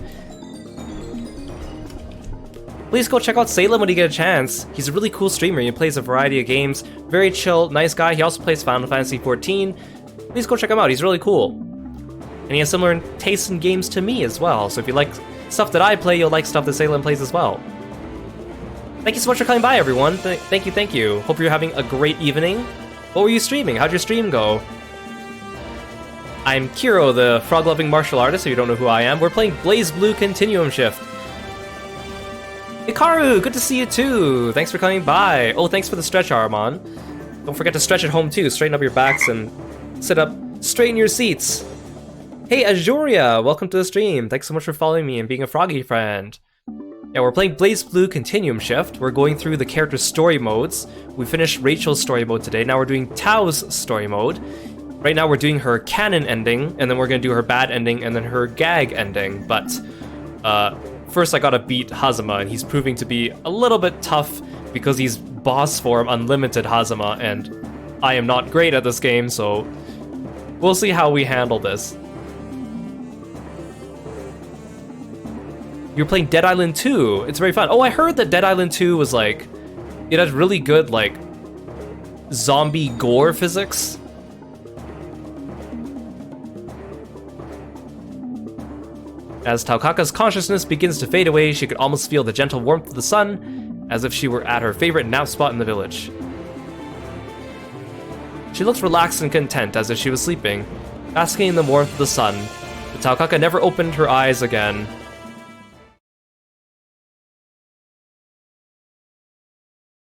[SPEAKER 1] Please go check out Salem when you get a chance. He's a really cool streamer. He plays a variety of games. Very chill, nice guy. He also plays Final Fantasy XIV. Please go check him out. He's really cool. And he has similar tastes in games to me as well. So if you like stuff that I play, you'll like stuff that Salem plays as well. Thank you so much for coming by, everyone. Thank you. Hope you're having a great evening. What were you streaming? How'd your stream go? I'm Kiro, the frog-loving martial artist, if you don't know who I am. We're playing BlazBlue Continuum Shift. Hikaru, good to see you too. Thanks for coming by. Oh, thanks for the stretch arm on. Don't forget to stretch at home too. Straighten up your backs and sit up straight in your seats. Hey, Azuria, welcome to the stream. Thanks so much for following me and being a froggy friend. Yeah, we're playing BlazBlue Continuum Shift. We're going through the character story modes. We finished Rachel's story mode today. Now we're doing Tao's story mode. Right now we're doing her canon ending, and then we're gonna do her bad ending, and then her gag ending. But first I gotta beat Hazama, and he's proving to be a little bit tough because he's boss form unlimited Hazama, and I am not great at this game, so we'll see how we handle this. You're playing Dead Island 2. It's very fun. Oh, I heard that Dead Island 2 was like, it had really good like zombie gore physics. As Taokaka's consciousness begins to fade away, she could almost feel the gentle warmth of the sun, as if she were at her favorite nap spot in the village. She looked relaxed and content, as if she was sleeping, basking in the warmth of the sun. But Taokaka never opened her eyes again.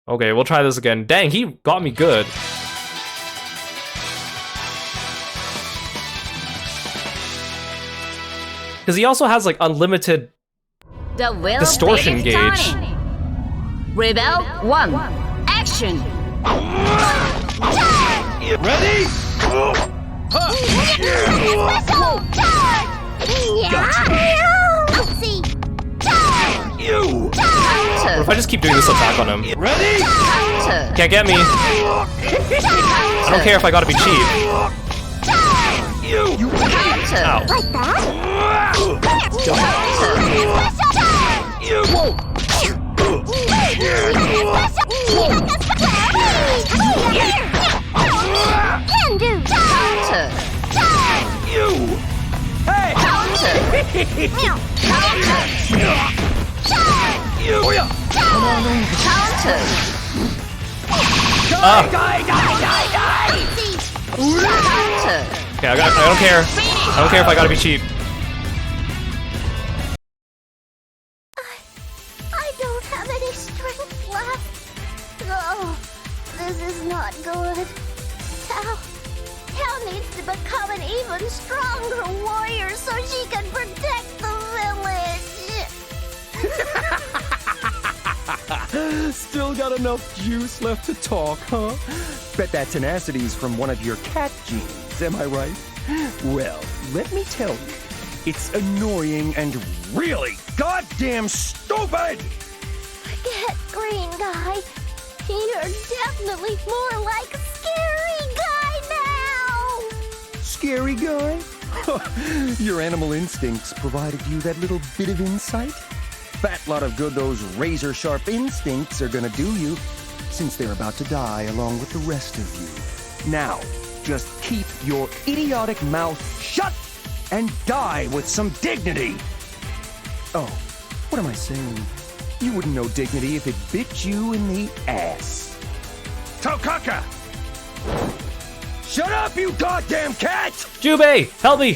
[SPEAKER 1] Okay, we'll try this again. Dang, he got me good. Because he also has like unlimited distortion gauge.
[SPEAKER 5] Rebel 1. Action.
[SPEAKER 8] Ready? You!
[SPEAKER 1] What if I just keep doing this attack on him?
[SPEAKER 8] Ready?
[SPEAKER 1] Can't get me. I don't care if I gotta be cheap.
[SPEAKER 8] You!
[SPEAKER 1] Ow.
[SPEAKER 2] Like that?
[SPEAKER 8] You!
[SPEAKER 2] Can do.
[SPEAKER 8] You! Hey!
[SPEAKER 2] Meow.
[SPEAKER 8] You!
[SPEAKER 1] Okay, I don't care. I don't care if I gotta be cheap.
[SPEAKER 2] I don't have any strength left. Oh, this is not good. Tao needs to become an even stronger warrior so she can protect the village.
[SPEAKER 8] Still got enough juice left to talk, huh? Bet that tenacity's from one of your cat genes, am I right? Well, let me tell you, It's annoying and really goddamn stupid!
[SPEAKER 2] Forget green guy. You're definitely more like scary guy now.
[SPEAKER 8] Scary guy? Your animal instincts provided you that little bit of insight? Fat lot of good those razor-sharp instincts are gonna do you, since they're about to die along with the rest of you. Now, just keep your idiotic mouth shut and die with some dignity! Oh, what am I saying? You wouldn't know dignity if it bit you in the ass.
[SPEAKER 9] Taokaka!
[SPEAKER 8] Shut up, you goddamn cat!
[SPEAKER 1] Jubei, help me!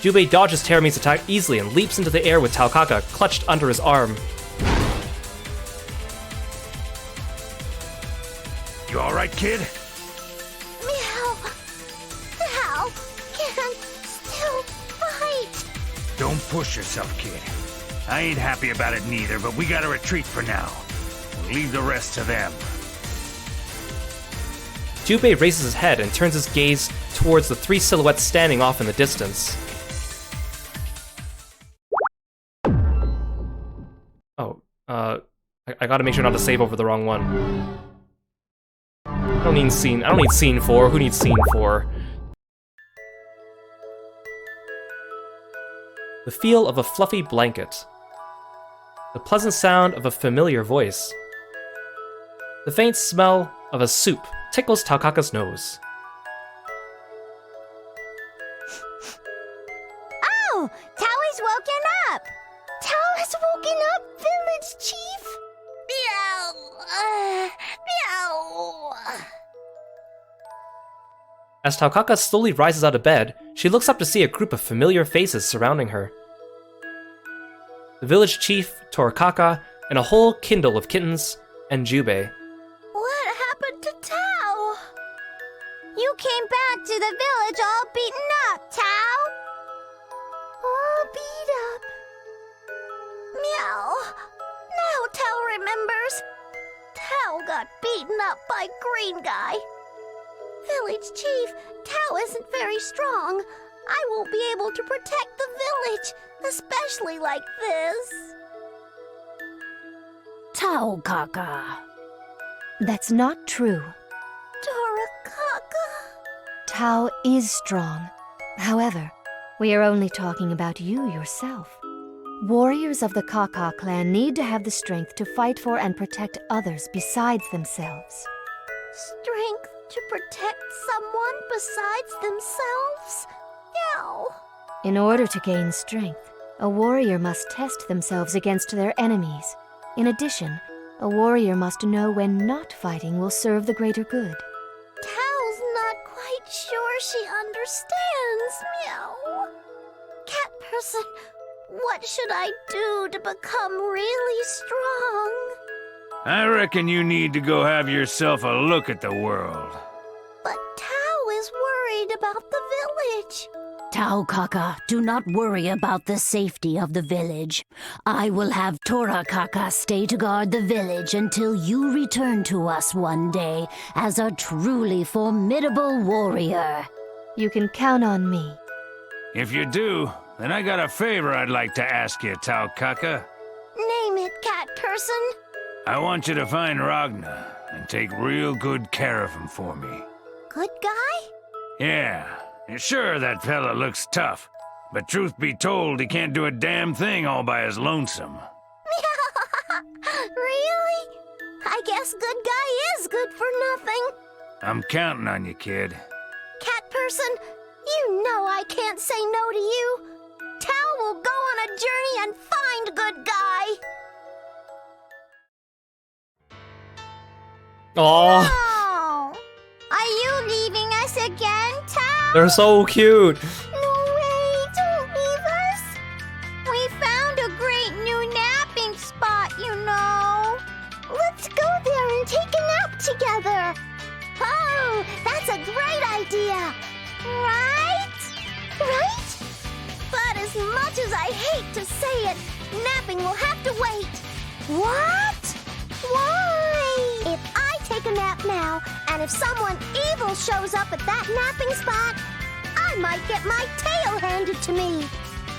[SPEAKER 1] Jubei dodges Terami's attack easily and leaps into the air with Taokaka clutched under his arm.
[SPEAKER 9] You alright, kid?
[SPEAKER 2] Meow. How can still fight?
[SPEAKER 9] Don't push yourself, kid. I ain't happy about it neither, but we gotta retreat for now. We'll leave the rest to them.
[SPEAKER 1] Jubei raises his head and turns his gaze towards the three silhouettes standing off in the distance. Oh, I gotta make sure not to save over the wrong one. I don't need scene 4. Who needs scene 4? The feel of a fluffy blanket. The pleasant sound of a familiar voice. The faint smell of a soup tickles Taokaka's nose.
[SPEAKER 2] Oh, Tao is woken up. Tao has woken up, village chief. Meow. Meow.
[SPEAKER 1] As Taokaka slowly rises out of bed, she looks up to see a group of familiar faces surrounding her. The village chief, Taokaka, and a whole kindle of kittens, and Jubei.
[SPEAKER 2] What happened to Tao? You came back to the village all beaten up, Tao. All beat up. Meow. Now Tao remembers. Tao got beaten up by Green Guy. Village chief, Tao isn't very strong. I won't be able to protect the village, especially like this.
[SPEAKER 6] Taokaka. That's not true.
[SPEAKER 2] Taokaka.
[SPEAKER 6] Tao is strong. However, we are only talking about you yourself. Warriors of the Kaka clan need to have the strength to fight for and protect others besides themselves.
[SPEAKER 2] Strength to protect someone besides themselves? Meow.
[SPEAKER 6] In order to gain strength, a warrior must test themselves against their enemies. In addition, a warrior must know when not fighting will serve the greater good.
[SPEAKER 2] Tao's not quite sure she understands. Meow. Cat person, what should I do to become really strong?
[SPEAKER 9] I reckon you need to go have yourself a look at the world.
[SPEAKER 2] But Tao is worried about the village.
[SPEAKER 3] Taokaka, do not worry about the safety of the village. I will have Torakaka stay to guard the village until you return to us one day as a truly formidable warrior.
[SPEAKER 6] You can count on me.
[SPEAKER 9] If you do, then I got a favor I'd like to ask you, Taokaka.
[SPEAKER 2] Name it, cat person.
[SPEAKER 9] I want you to find Ragna and take real good care of him for me.
[SPEAKER 2] Good guy?
[SPEAKER 9] Yeah, sure that fella looks tough, but truth be told, he can't do a damn thing all by his lonesome.
[SPEAKER 2] Really? I guess good guy is good for nothing.
[SPEAKER 9] I'm counting on you, kid.
[SPEAKER 2] Cat person, you know I can't say no to you. Tao will go on a journey and find good guy.
[SPEAKER 1] Aww,
[SPEAKER 2] Oh, are you leaving us again, Tao?
[SPEAKER 1] they're so cute.
[SPEAKER 2] No way, don't leave us. We found a great new napping spot, you know. Let's go there and take a nap together. Oh, that's a great idea. Right? Right? But as much as I hate to say it, napping will have to wait. What? Why? If I take a nap now, and if someone evil shows up at that napping spot, I might get my tail handed to me.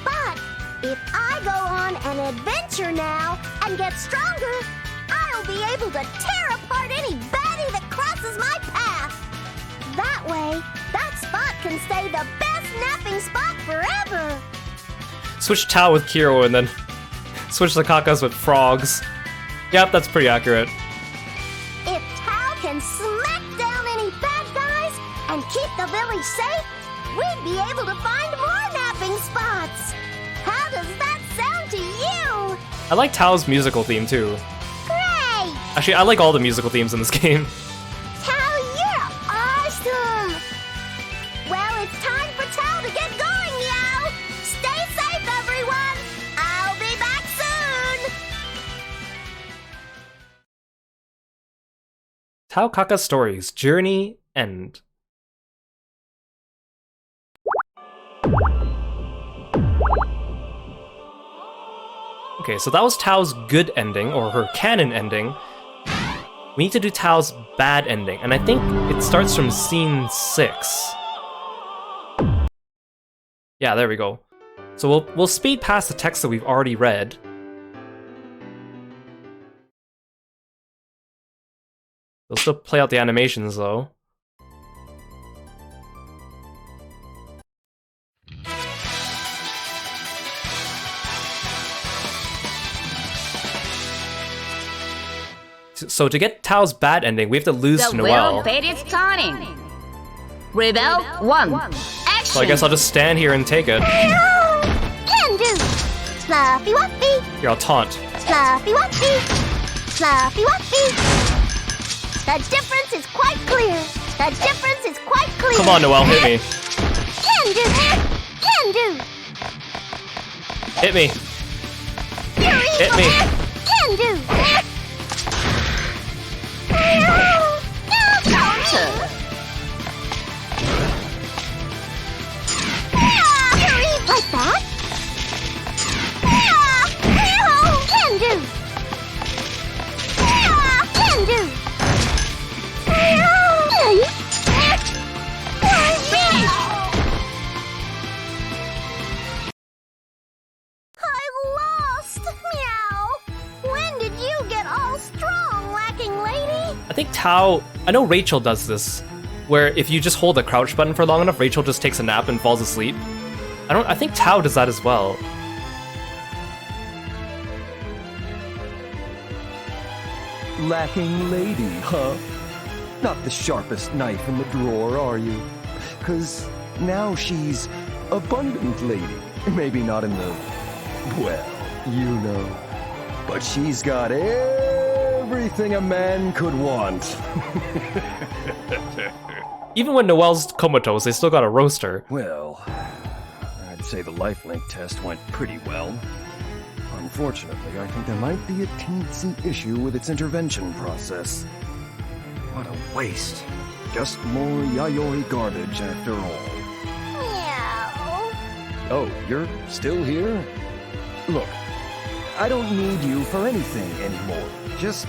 [SPEAKER 2] But if I go on an adventure now and get stronger, I'll be able to tear apart any baddie that crosses my path. That way, that spot can stay the best napping spot forever.
[SPEAKER 1] Switch Tao with Kiro and then switch the Kakas with frogs. Yep, that's pretty accurate.
[SPEAKER 2] If Tao can smack down any bad guys and keep the village safe, we'd be able to find more napping spots. How does that sound to you?
[SPEAKER 1] I like Tao's musical theme too.
[SPEAKER 2] Great!
[SPEAKER 1] Actually, I like all the musical themes in this game.
[SPEAKER 2] Tao, you're awesome! Well, it's time for Tao to get going, Meow! Stay safe, everyone! I'll be back soon!
[SPEAKER 1] Taokaka Stories, Journey, End. Okay, so that was Tao's good ending, or her canon ending. We need to do Tao's bad ending, and I think it starts from scene 6. Yeah, there we go. So we'll speed past the text that we've already read. We'll still play out the animations though. So to get Tao's bad ending, we have to lose to
[SPEAKER 5] The
[SPEAKER 1] Noelle.
[SPEAKER 5] will fate is turning. Rebel 1. Action!
[SPEAKER 1] So I guess I'll just stand here and take it.
[SPEAKER 2] Can do! Fluffy Wuffy!
[SPEAKER 1] Here, I'll taunt.
[SPEAKER 2] Fluffy Wuffy! Fluffy Wuffy! The difference is quite clear! The difference is quite clear!
[SPEAKER 1] Come on, Noelle, hit me.
[SPEAKER 2] Can do! Can do!
[SPEAKER 1] Hit me.
[SPEAKER 2] You're
[SPEAKER 1] Hit
[SPEAKER 2] evil.
[SPEAKER 1] me.
[SPEAKER 2] Can do!
[SPEAKER 5] Counter!
[SPEAKER 2] You're evil. Like that? Can do! Can do! I lost! Meow! When did you get all strong, lacking lady?
[SPEAKER 1] I think Tao... I know Rachel does this, where if you just hold the crouch button for long enough, Rachel just takes a nap and falls asleep. I think Tao does that as well.
[SPEAKER 8] Lacking lady, huh? Not the sharpest knife in the drawer, are you? 'Cause now she's abundant lady. Maybe not in the... well, you know. But she's got everything a man could want.
[SPEAKER 1] Even when Noelle's comatose, they still got a roaster.
[SPEAKER 8] Well, I'd say the lifelink test went pretty well. Unfortunately, I think there might be a teensy issue with its intervention process. What a waste. Just more yayoi garbage after all.
[SPEAKER 2] Meow.
[SPEAKER 8] Oh, you're still here? Look, I don't need you for anything anymore. Just,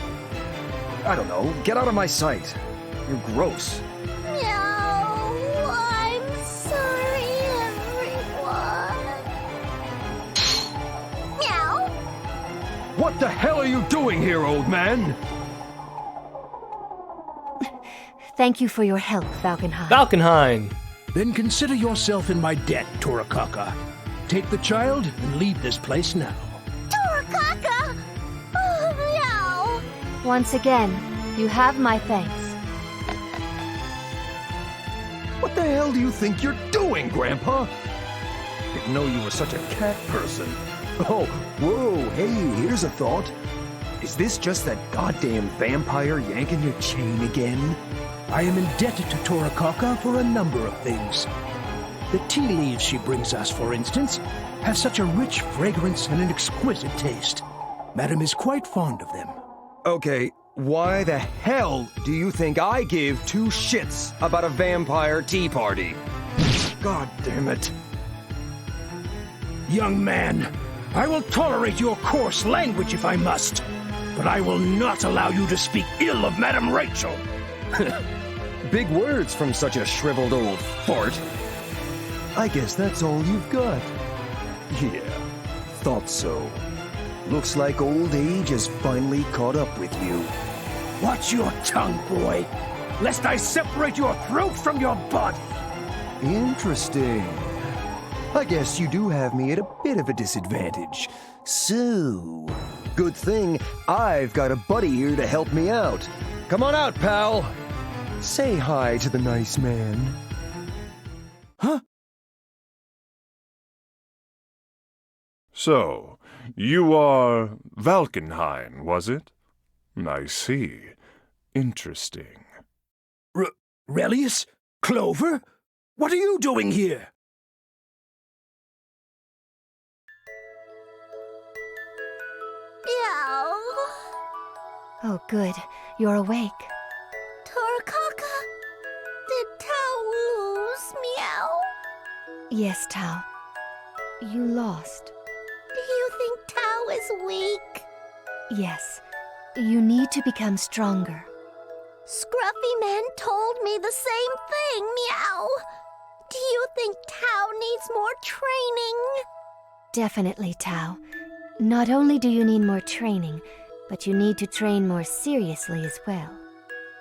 [SPEAKER 8] I don't know, get out of my sight. You're gross.
[SPEAKER 2] Meow. I'm sorry, everyone. Meow.
[SPEAKER 8] What the hell are you doing here, old man?
[SPEAKER 6] Thank you for your help, Valkenheim.
[SPEAKER 1] Valkenheim!
[SPEAKER 4] Then consider yourself in my debt, Taokaka. Take the child and leave this place now.
[SPEAKER 2] Taokaka! Oh, meow.
[SPEAKER 6] Once again, you have my thanks.
[SPEAKER 8] What the hell do you think you're doing, Grandpa? Didn't know you were such a cat person. Oh, whoa, hey, here's a thought. Is this just that goddamn vampire yanking your chain again?
[SPEAKER 4] I am indebted to Taokaka for a number of things. The tea leaves she brings us, for instance, have such a rich fragrance and an exquisite taste. Madam is quite fond of them.
[SPEAKER 8] Okay, why the hell do you think I give two shits about a vampire tea party? God damn it.
[SPEAKER 4] Young man, I will tolerate your coarse language if I must, but I will not allow you to speak ill of Madam Rachel.
[SPEAKER 8] Big words from such a shriveled old fart.
[SPEAKER 10] I guess that's all you've got. Yeah, thought so. Looks like old age has finally caught up with you.
[SPEAKER 4] Watch your tongue, boy, lest I separate your throat from your body.
[SPEAKER 10] Interesting. I guess you do have me at a bit of a disadvantage. So, good thing I've got a buddy here to help me out. Come on out, pal. Say hi to the nice man.
[SPEAKER 4] Huh?
[SPEAKER 7] So, you are Valkenhayn, was it? I see. Interesting.
[SPEAKER 4] Relius? Clover? What are you doing here?
[SPEAKER 2] Meow.
[SPEAKER 6] Oh, good. You're awake.
[SPEAKER 2] Taokaka, did Tao lose? Meow.
[SPEAKER 6] Yes, Tao. You lost.
[SPEAKER 2] Do you think Tao is weak?
[SPEAKER 6] Yes. You need to become stronger.
[SPEAKER 2] Scruffy Man told me the same thing, Meow. Do you think Tao needs more training?
[SPEAKER 6] Definitely, Tao. Not only do you need more training, but you need to train more seriously as well.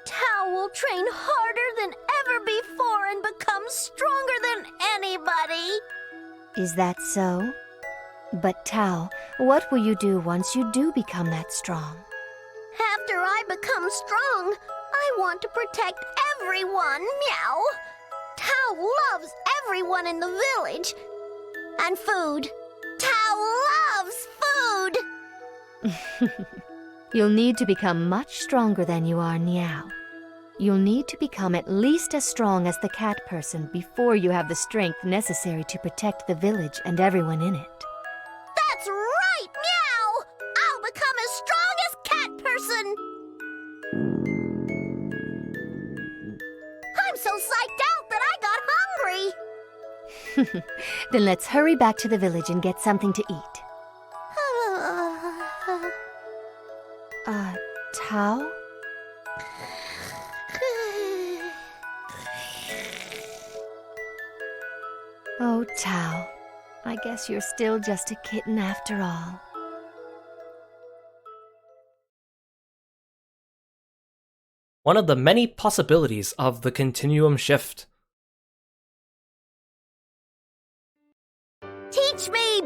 [SPEAKER 2] Tao will train harder than ever before and become stronger than anybody.
[SPEAKER 6] Is that so? But Tao, what will you do once you do become that strong?
[SPEAKER 2] After I become strong, I want to protect everyone, Meow. Tao loves everyone in the village. And food. Tao loves food!
[SPEAKER 6] You'll need to become much stronger than you are now. You'll need to become at least as strong as the cat person before you have the strength necessary to protect the village and everyone in it.
[SPEAKER 2] That's right, Meow! I'll become as strong as cat person! I'm so psyched out that I got hungry!
[SPEAKER 6] Then let's hurry back to the village and get something to eat. Tao? Oh, Tao. I guess you're still just a kitten after all.
[SPEAKER 1] One of the many possibilities of the Continuum shift.
[SPEAKER 2] Teach me,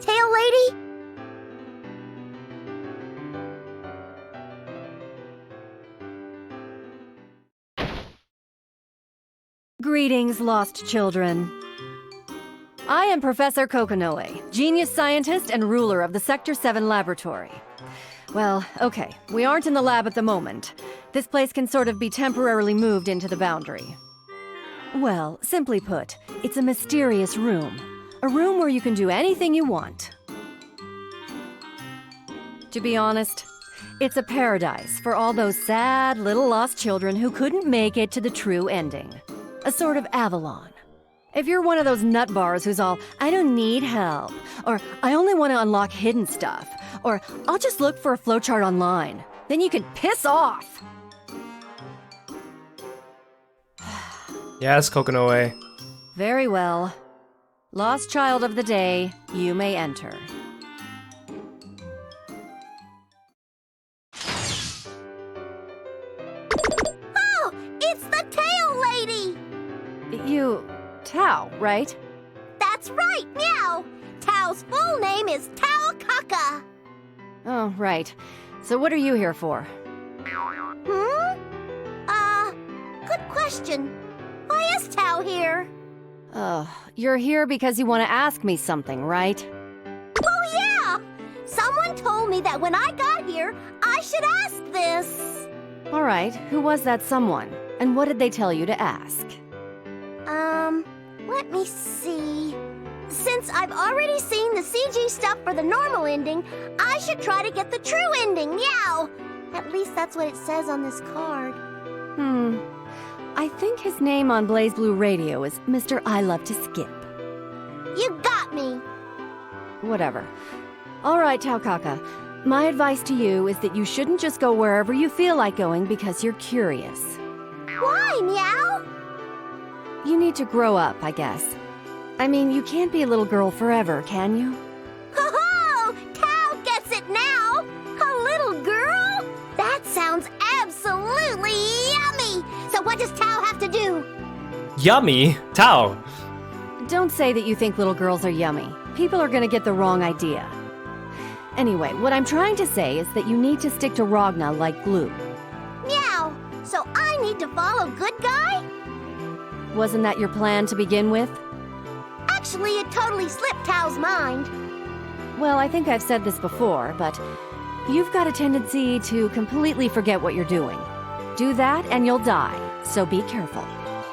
[SPEAKER 2] tail lady?
[SPEAKER 11] Greetings, lost children. I am Professor Kokonoe, genius scientist and ruler of the Sector 7 laboratory. Well, okay, we aren't in the lab at the moment. This place can sort of be temporarily moved into the boundary. Well, simply put, it's a mysterious room. A room where you can do anything you want. To be honest, it's a paradise for all those sad little lost children who couldn't make it to the true ending. A sort of Avalon. If you're one of those nutbars who's all, I don't need help, or I only want to unlock hidden stuff, or I'll just look for a flowchart online, then you can piss off!
[SPEAKER 1] Yes, Kokonoe.
[SPEAKER 11] Very well. Lost child of the day, you may enter.
[SPEAKER 2] Oh, it's the tail lady!
[SPEAKER 11] You... Tao, right?
[SPEAKER 2] That's right, Meow! Tao's full name is Taokaka!
[SPEAKER 11] Oh, right. So what are you here for?
[SPEAKER 2] Good question. Why is Tao here?
[SPEAKER 11] You're here because you want to ask me something, right?
[SPEAKER 2] Oh, yeah! Someone told me that when I got here, I should ask this.
[SPEAKER 11] All right, who was that someone? And what did they tell you to ask?
[SPEAKER 2] Let me see. Since I've already seen the CG stuff for the normal ending, I should try to get the true ending, Meow! At least that's what it says on this card.
[SPEAKER 11] I think his name on BlazBlue Radio is Mr. I Love to Skip.
[SPEAKER 2] You got me!
[SPEAKER 11] Whatever. All right, Taokaka. My advice to you is that you shouldn't just go wherever you feel like going because you're curious.
[SPEAKER 2] Why, Meow?
[SPEAKER 11] You need to grow up, I guess. I mean, you can't be a little girl forever, can you?
[SPEAKER 2] Ho-ho! Tao gets it now! A little girl? That sounds absolutely yummy! So what does Tao have to do?
[SPEAKER 1] Yummy? Tao.
[SPEAKER 11] Don't say that you think little girls are yummy. People are gonna get the wrong idea. Anyway, what I'm trying to say is that you need to stick to Ragna like glue.
[SPEAKER 2] Meow! So I need to follow good guy?
[SPEAKER 11] Wasn't that your plan to begin with?
[SPEAKER 2] Actually, it totally slipped Tao's mind.
[SPEAKER 11] Well, I think I've said this before, but you've got a tendency to completely forget what you're doing. Do that and you'll die, so be careful.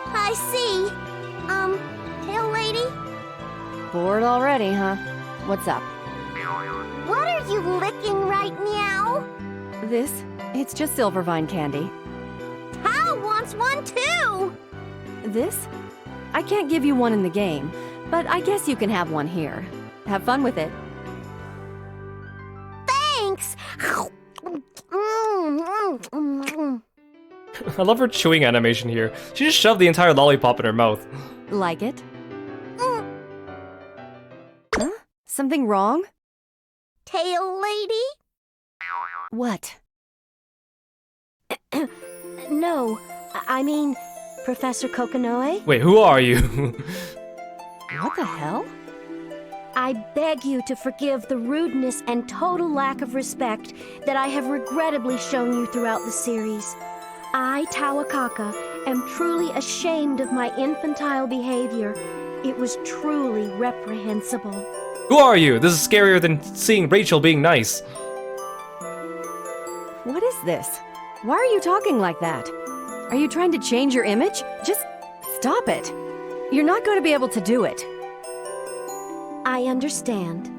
[SPEAKER 2] I see. Tail lady?
[SPEAKER 11] Bored already, huh? What's up?
[SPEAKER 2] What are you licking right meow?
[SPEAKER 11] This? It's just Silvervine candy.
[SPEAKER 2] Tao wants one too!
[SPEAKER 11] This? I can't give you one in the game, but I guess you can have one here. Have fun with it.
[SPEAKER 2] Thanks!
[SPEAKER 1] I love her chewing animation here. She just shoved the entire lollipop in her mouth.
[SPEAKER 11] Like it? Huh? Something wrong?
[SPEAKER 2] Tail lady?
[SPEAKER 3] What? No, I mean, Professor Kokonoe?
[SPEAKER 1] Wait, who are you?
[SPEAKER 11] What the hell?
[SPEAKER 3] I beg you to forgive the rudeness and total lack of respect that I have regrettably shown you throughout the series. I, Taokaka, am truly ashamed of my infantile behavior. It was truly reprehensible.
[SPEAKER 1] Who are you? This is scarier than seeing Rachel being nice.
[SPEAKER 11] What is this? Why are you talking like that? Are you trying to change your image? Just stop it. You're not going to be able to do it.
[SPEAKER 3] I understand.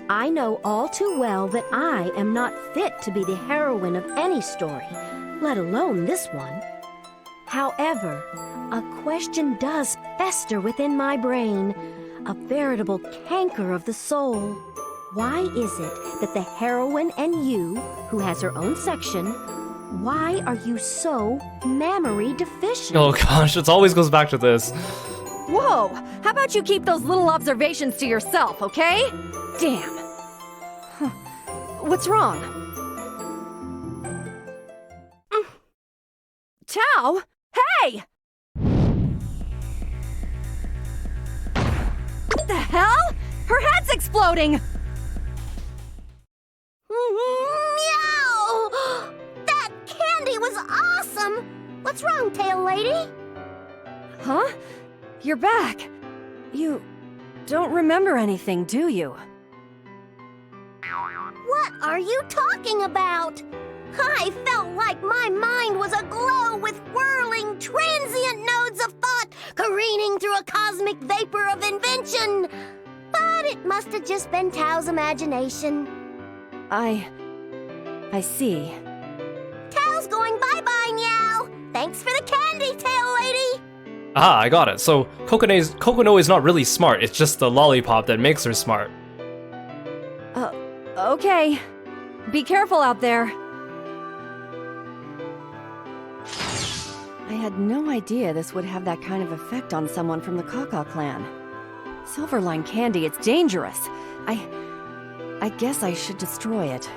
[SPEAKER 3] I know all too well that I am not fit to be the heroine of any story, let alone this one. However, a question does fester within my brain, a veritable canker of the soul. Why is it that the heroine and you, who has her own section, why are you so memory deficient?
[SPEAKER 1] Oh gosh, it always goes back to this.
[SPEAKER 11] Whoa! How about you keep those little observations to yourself, okay? Damn. Huh. What's wrong? Tao? Hey! What the hell? Her head's exploding!
[SPEAKER 2] Meow! That candy was awesome! What's wrong, tail lady?
[SPEAKER 11] Huh? You're back. You don't remember anything, do you?
[SPEAKER 2] What are you talking about? I felt like my mind was aglow with whirling, transient nodes of thought careening through a cosmic vapor of invention. But it must have just been Tao's imagination.
[SPEAKER 11] I see.
[SPEAKER 2] Tao's going bye-bye, Meow. Thanks for the candy, tail lady.
[SPEAKER 1] Ah, I got it. So Kokonoe is not really smart, it's just the lollipop that makes her smart.
[SPEAKER 11] Okay. Be careful out there. I had no idea this would have that kind of effect on someone from the Kaka clan. Silverline candy, it's dangerous. I guess I should destroy it.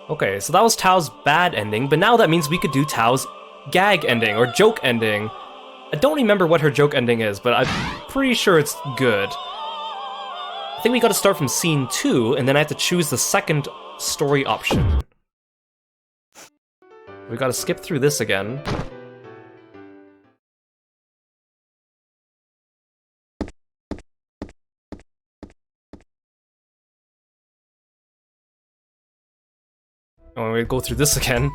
[SPEAKER 1] Okay, so that was Tao's bad ending, but now that means we could do Tao's gag ending, or joke ending. I don't remember what her joke ending is, but I'm pretty sure it's good. I think we gotta start from scene 2, and then I have to choose the second story option. We gotta skip through this again. Oh, we go through this again.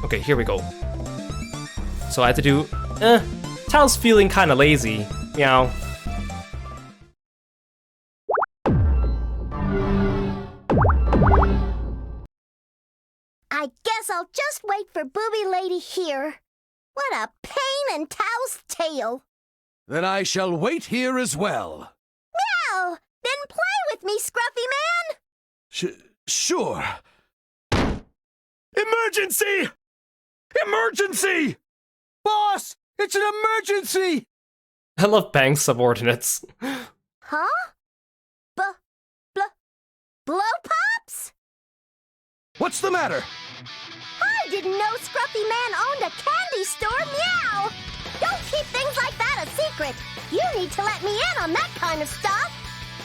[SPEAKER 1] Okay, here we go. So I have to do... Tao's feeling kinda lazy. Meow.
[SPEAKER 2] I guess I'll just wait for Booby Lady here. What a pain in Tao's tail.
[SPEAKER 8] Then I shall wait here as well.
[SPEAKER 2] Meow! Then play with me, Scruffy Man!
[SPEAKER 8] Sure.
[SPEAKER 7] Emergency! Emergency!
[SPEAKER 4] Boss! It's an emergency!
[SPEAKER 1] I love Bang's subordinates.
[SPEAKER 2] Huh? Blow Pops?
[SPEAKER 8] What's the matter?
[SPEAKER 2] I didn't know Scruffy Man owned a candy store, meow! Don't keep things like that a secret! You need to let me in on that kind of stuff!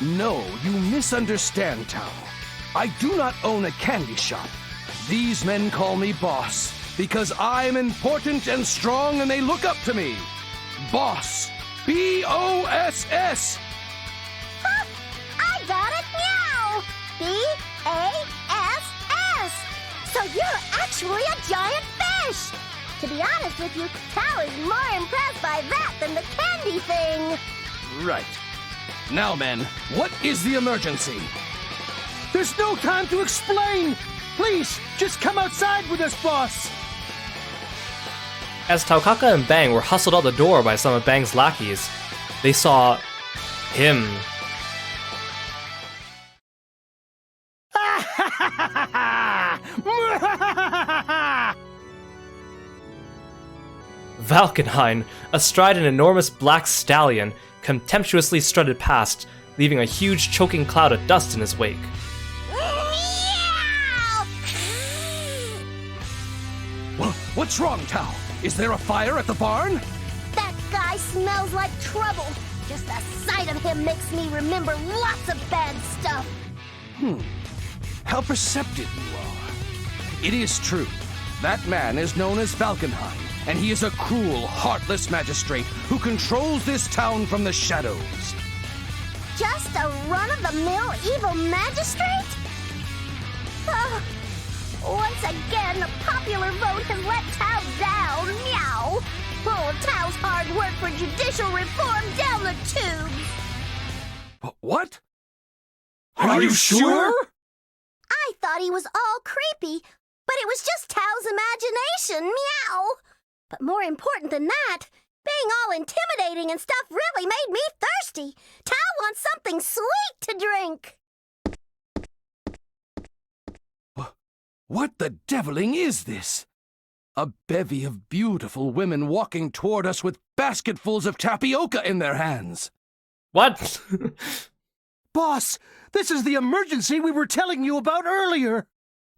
[SPEAKER 8] No, you misunderstand, Tao. I do not own a candy shop. These men call me boss because I'm important and strong and they look up to me. Boss. B-O-S-S.
[SPEAKER 2] Huh, I got it, meow! B-A-S-S! So you're actually a giant fish! To be honest with you, Tao is more impressed by that than the candy thing!
[SPEAKER 8] Right. Now, men, what is the emergency?
[SPEAKER 4] There's no time to explain! Please, just come outside with us, boss!
[SPEAKER 1] As Taokaka and Bang were hustled out the door by some of Bang's lackeys, they saw him. Valkenhayn, astride an enormous black stallion, contemptuously strutted past, leaving a huge choking cloud of dust in his wake.
[SPEAKER 8] What's wrong, Tao? Is there a fire at the barn?
[SPEAKER 2] That guy smells like trouble! Just the sight of him makes me remember lots of bad stuff!
[SPEAKER 8] How perceptive you are. It is true. That man is known as Valkenhayn, and he is a cruel, heartless magistrate who controls this town from the shadows.
[SPEAKER 2] Just a run-of-the-mill evil magistrate? Once again, the popular vote has let Tao down, meow! All of Tao's hard work for judicial reform down the tubes!
[SPEAKER 8] What?
[SPEAKER 4] Are you sure?
[SPEAKER 2] I thought he was all creepy, but it was just Tao's imagination, meow! But more important than that, being all intimidating and stuff really made me thirsty! Tao wants something sweet to drink!
[SPEAKER 8] What the deviling is this? A bevy of beautiful women walking toward us with basketfuls of tapioca in their hands.
[SPEAKER 1] What?
[SPEAKER 4] Boss, this is the emergency we were telling you about earlier.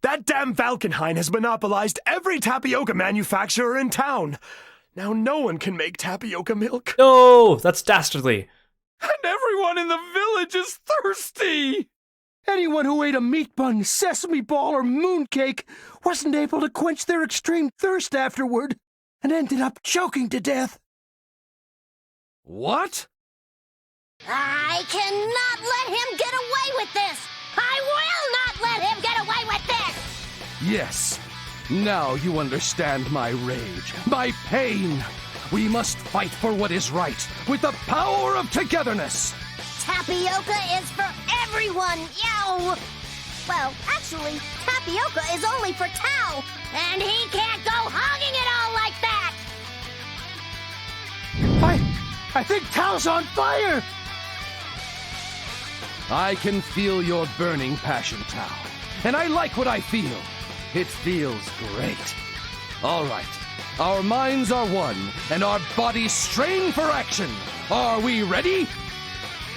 [SPEAKER 7] That damn Valkenhayn has monopolized every tapioca manufacturer in town. Now no one can make tapioca milk.
[SPEAKER 1] No, that's dastardly.
[SPEAKER 7] And everyone in the village is thirsty.
[SPEAKER 4] Anyone who ate a meat bun, sesame ball, or mooncake wasn't able to quench their extreme thirst afterward and ended up choking to death.
[SPEAKER 8] What?
[SPEAKER 2] I cannot let him get away with this! I will not let him get away with this!
[SPEAKER 8] Yes. Now you understand my rage, my pain. We must fight for what is right with the power of togetherness.
[SPEAKER 2] Tapioca is for everyone, yow! Well, actually, tapioca is only for Tao, and he can't go hogging it all like that!
[SPEAKER 4] I think Tao's on fire!
[SPEAKER 8] I can feel your burning passion, Tao, and I like what I feel. It feels great. All right, our minds are one, and our bodies strain for action. Are we ready?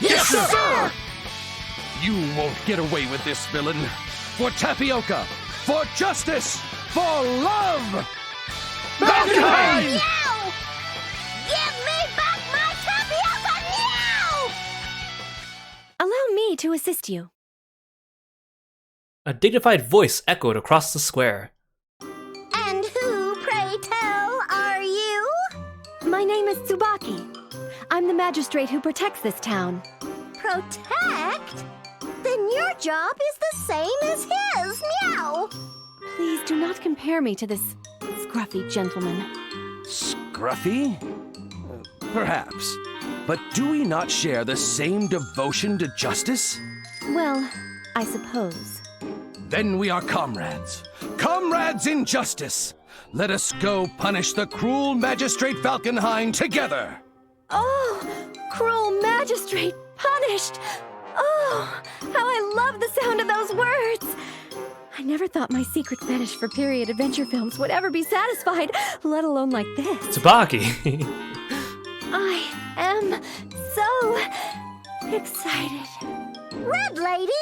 [SPEAKER 2] Yes, sir!
[SPEAKER 8] You won't get away with this, villain. For tapioca, for justice, for love!
[SPEAKER 2] Valkenhayn! Meow! Give me back my tapioca now!
[SPEAKER 11] Allow me to assist you.
[SPEAKER 1] A dignified voice echoed across the square.
[SPEAKER 2] And who, pray tell, are you?
[SPEAKER 11] My name is Tsubaki. I'm the magistrate who protects this town.
[SPEAKER 2] Protect? Then your job is the same as his, meow!
[SPEAKER 11] Please do not compare me to this scruffy gentleman.
[SPEAKER 8] Scruffy? Perhaps. But do we not share the same devotion to justice?
[SPEAKER 11] Well, I suppose.
[SPEAKER 8] Then we are comrades. Comrades in justice, let us go punish the cruel magistrate Valkenhayn together.
[SPEAKER 11] Oh, cruel magistrate, punished! Oh, how I love the sound of those words! I never thought my secret fetish for period adventure films would ever be satisfied, let alone like this.
[SPEAKER 1] Tsubaki!
[SPEAKER 11] I am so excited.
[SPEAKER 2] Red Lady,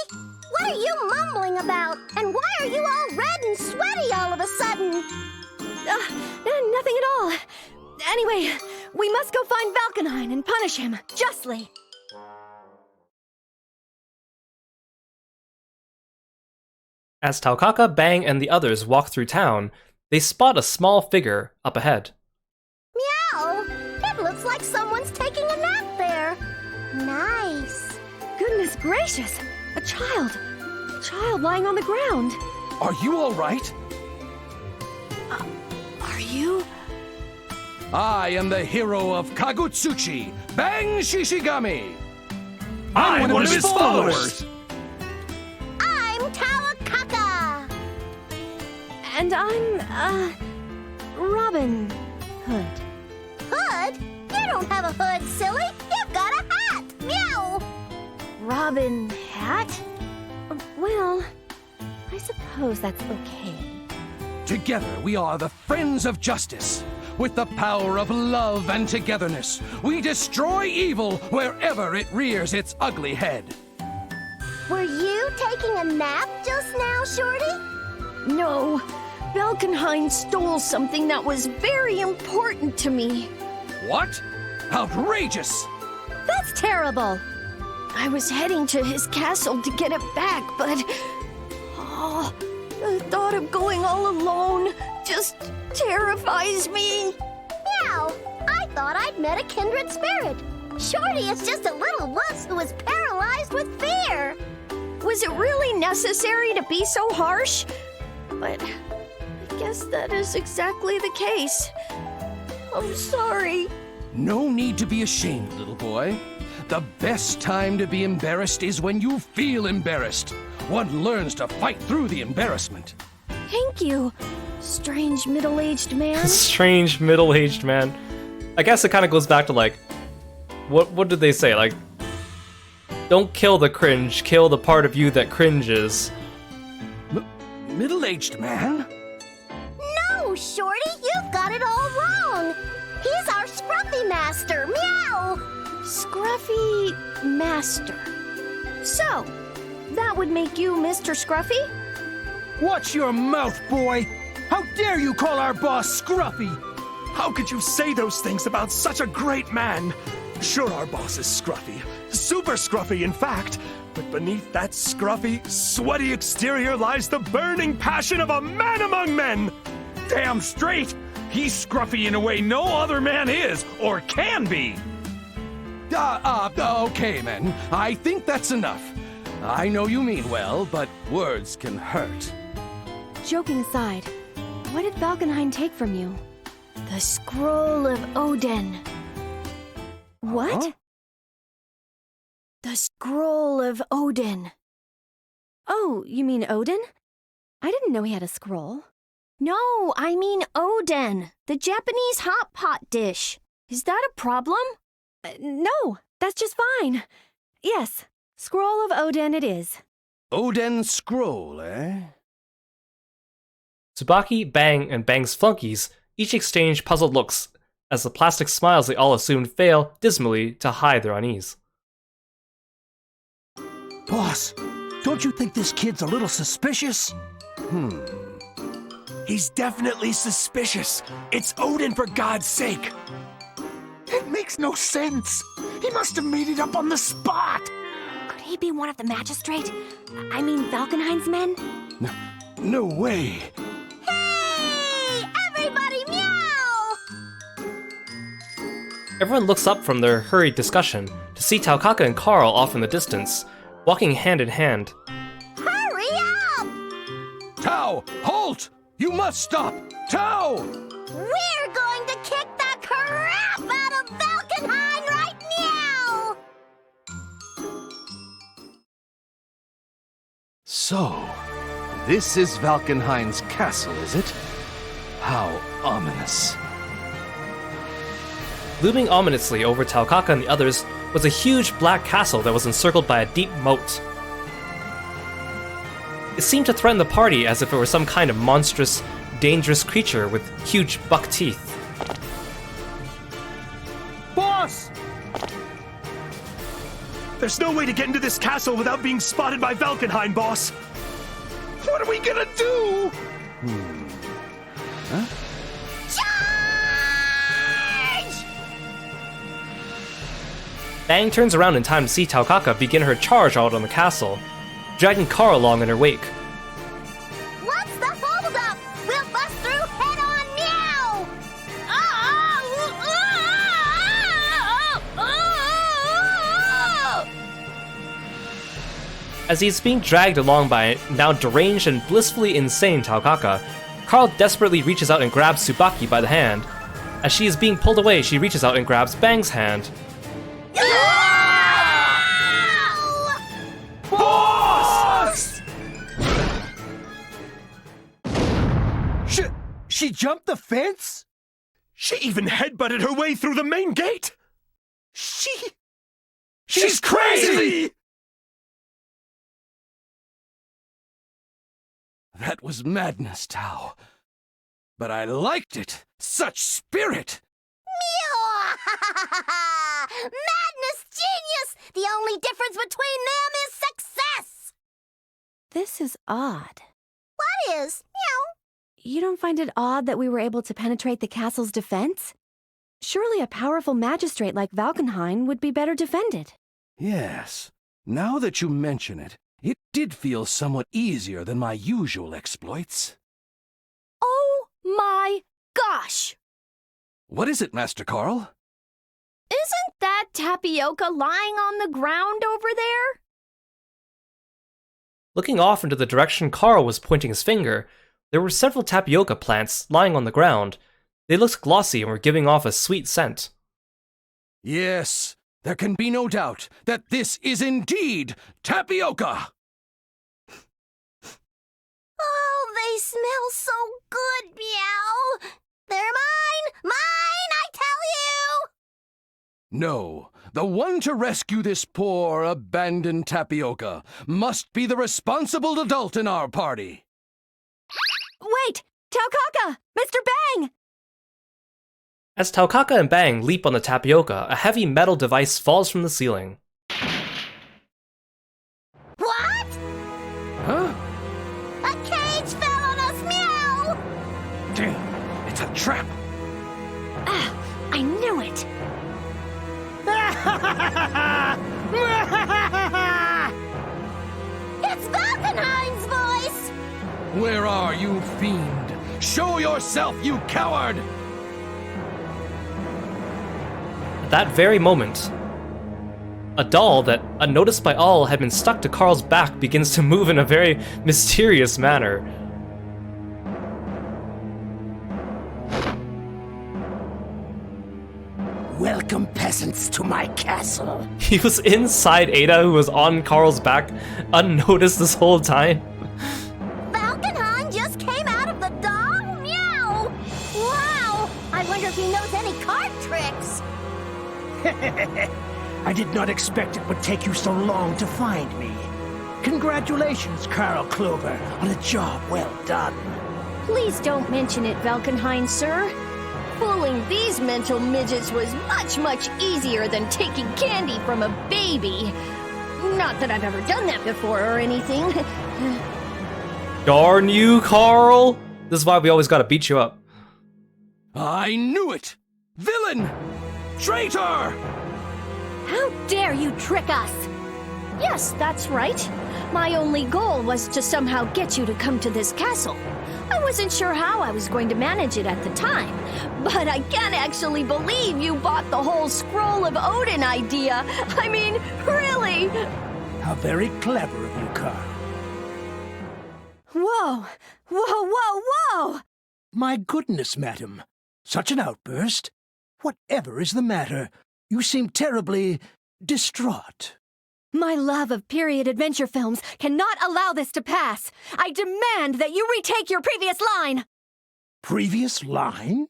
[SPEAKER 2] what are you mumbling about? And why are you all red and sweaty all of a sudden?
[SPEAKER 11] Nothing at all. Anyway, we must go find Valkenhayn and punish him justly.
[SPEAKER 1] As Taokaka, Bang, and the others walk through town, they spot a small figure up ahead.
[SPEAKER 2] Meow! It looks like someone's taking a nap there. Nice.
[SPEAKER 11] Goodness gracious! A child! A child lying on the ground!
[SPEAKER 8] Are you all right?
[SPEAKER 11] Are you?
[SPEAKER 8] I am the hero of Kagutsuchi, Bang Shishigami.
[SPEAKER 9] I'm one of his followers.
[SPEAKER 2] I'm Taokaka.
[SPEAKER 11] And I'm, Robin Hood.
[SPEAKER 2] Hood? You don't have a hood, silly. You've got a hat. Meow.
[SPEAKER 11] Robin Hat? Well, I suppose that's okay.
[SPEAKER 8] Together we are the Friends of Justice. With the power of love and togetherness, we destroy evil wherever it rears its ugly head.
[SPEAKER 2] Were you taking a nap just now, Shorty?
[SPEAKER 3] No, Valkenhayn stole something that was very important to me.
[SPEAKER 8] What? Outrageous!
[SPEAKER 11] That's terrible!
[SPEAKER 3] I was heading to his castle to get it back, but... Oh, the thought of going all alone just terrifies me.
[SPEAKER 2] Meow. I thought I'd met a kindred spirit. Shorty is just a little wuss who is paralyzed with fear.
[SPEAKER 3] Was it really necessary to be so harsh? But I guess that is exactly the case. I'm sorry.
[SPEAKER 8] No need to be ashamed, little boy. The best time to be embarrassed is when you feel embarrassed. One learns to fight through the embarrassment.
[SPEAKER 3] Thank you, strange middle-aged man.
[SPEAKER 1] Strange middle-aged man. I guess it kind of goes back to like, what did they say? Like, don't kill the cringe, kill the part of you that cringes.
[SPEAKER 8] Middle-aged man?
[SPEAKER 2] No, Shorty, you've got it all wrong. He's our scruffy master. Meow.
[SPEAKER 3] Scruffy master. So, that would make you Mr. Scruffy?
[SPEAKER 4] Watch your mouth, boy! How dare you call our boss Scruffy?
[SPEAKER 12] How could you say those things about such a great man? Sure, our boss is scruffy. Super scruffy, in fact. But beneath that scruffy, sweaty exterior lies the burning passion of a man among men!
[SPEAKER 9] Damn straight! He's scruffy in a way no other man is, or can be!
[SPEAKER 8] Okay, men. I think that's enough. I know you mean well, but words can hurt.
[SPEAKER 11] Joking aside, what did Valkenhayn take from you?
[SPEAKER 3] The Scroll of Odin.
[SPEAKER 11] What?
[SPEAKER 8] Huh?
[SPEAKER 3] The Scroll of Odin.
[SPEAKER 11] Oh, you mean Odin? I didn't know he had a scroll.
[SPEAKER 3] No, I mean Odin, the Japanese hot pot dish. Is that a problem?
[SPEAKER 11] No, that's just fine. Yes, Scroll of Odin it is.
[SPEAKER 8] Odin Scroll, eh?
[SPEAKER 1] Tsubaki, Bang, and Bang's flunkies each exchange puzzled looks as the plastic smiles they all assumed fail dismally to hide their unease.
[SPEAKER 4] Boss, don't you think this kid's a little suspicious?
[SPEAKER 12] He's definitely suspicious. It's Odin, for God's sake. It makes no sense. He must have made it up on the spot.
[SPEAKER 11] Could he be one of the magistrate? I mean Valkenhayn's men?
[SPEAKER 8] No way.
[SPEAKER 2] Hey, everybody, meow.
[SPEAKER 1] Everyone looks up from their hurried discussion to see Taokaka and Carl off in the distance, walking hand in hand.
[SPEAKER 2] Hurry up.
[SPEAKER 8] Tao, halt! You must stop! Tao!
[SPEAKER 2] We're going to kick the crap out of Valkenhayn right now.
[SPEAKER 8] So, This is Valkenhein's castle, is it? How ominous.
[SPEAKER 1] Looming ominously over Taokaka and the others was a huge black castle that was encircled by a deep moat. It seemed to threaten the party as if it were some kind of monstrous, dangerous creature with huge buck teeth.
[SPEAKER 12] Boss! There's no way to get into this castle without being spotted by Valkenheim, boss! What are we gonna do?
[SPEAKER 8] Huh?
[SPEAKER 1] Bang turns around in time to see Taokaka begin her charge out on the castle, dragging Carl along in her wake.
[SPEAKER 2] What's the holdup? We'll bust through head on, meow!
[SPEAKER 1] As he's being dragged along by now deranged and blissfully insane Taokaka, Carl desperately reaches out and grabs Tsubaki by the hand. As she is being pulled away, she reaches out and grabs Bang's hand.
[SPEAKER 12] Boss!
[SPEAKER 4] She jumped the fence?
[SPEAKER 12] She even headbutted her way through the main gate! She's crazy!
[SPEAKER 8] That was madness, Tao. But I liked it. Such spirit!
[SPEAKER 2] Madness genius! The only difference between them is success!
[SPEAKER 6] This is odd.
[SPEAKER 2] What is? Meow.
[SPEAKER 6] You don't find it odd that we were able to penetrate the castle's defense? Surely a powerful magistrate like Valkenheim would be better defended.
[SPEAKER 8] Yes. Now that you mention it, it did feel somewhat easier than my usual exploits.
[SPEAKER 11] Oh my gosh!
[SPEAKER 8] What is it, Master Carl?
[SPEAKER 11] Isn't that tapioca lying on the ground over there?
[SPEAKER 1] Looking off into the direction Carl was pointing his finger, there were several tapioca plants lying on the ground. They looked glossy and were giving off a sweet scent.
[SPEAKER 8] Yes, there can be no doubt that this is indeed tapioca!
[SPEAKER 2] Oh, they smell so good, meow! They're mine! Mine, I tell you!
[SPEAKER 8] No, the one to rescue this poor, abandoned tapioca must be the responsible adult in our party.
[SPEAKER 11] Wait! Taokaka! Mr. Bang!
[SPEAKER 1] As Taokaka and Bang leap on the tapioca, a heavy metal device falls from the ceiling.
[SPEAKER 2] What?
[SPEAKER 8] Huh?
[SPEAKER 2] A cage fell on us, meow!
[SPEAKER 8] Damn, it's a trap!
[SPEAKER 3] Ah, I knew it!
[SPEAKER 2] It's Valkenheim's voice!
[SPEAKER 8] Where are you, fiend? Show yourself, you coward!
[SPEAKER 1] At that very moment, a doll that, unnoticed by all, had been stuck to Carl's back begins to move in a very mysterious manner.
[SPEAKER 4] Welcome, peasants, to my castle.
[SPEAKER 1] He was inside Ada, who was on Carl's back, unnoticed this whole time.
[SPEAKER 2] Valkenheim just came out of the doll? Meow! Wow! I wonder if he knows any card tricks.
[SPEAKER 4] I did not expect it would take you so long to find me. Congratulations, Carl Clover, on a job well done.
[SPEAKER 5] Please don't mention it, Valkenheim, sir. Fooling these mental midgets was much, much easier than taking candy from a baby. Not that I've ever done that before or anything.
[SPEAKER 1] Darn you, Carl! This is why we always gotta beat you up.
[SPEAKER 8] I knew it! Villain! Traitor!
[SPEAKER 5] How dare you trick us? Yes, that's right. My only goal was to somehow get you to come to this castle. I wasn't sure how I was going to manage it at the time, but I can't actually believe you bought the whole Scroll of Odin idea. I mean, really?
[SPEAKER 4] How very clever of you, Carl.
[SPEAKER 11] Whoa! Whoa, whoa, whoa!
[SPEAKER 4] My goodness, madam. Such an outburst. Whatever is the matter? You seem terribly distraught.
[SPEAKER 11] My love of period adventure films cannot allow this to pass. I demand that you retake your previous line.
[SPEAKER 4] Previous line?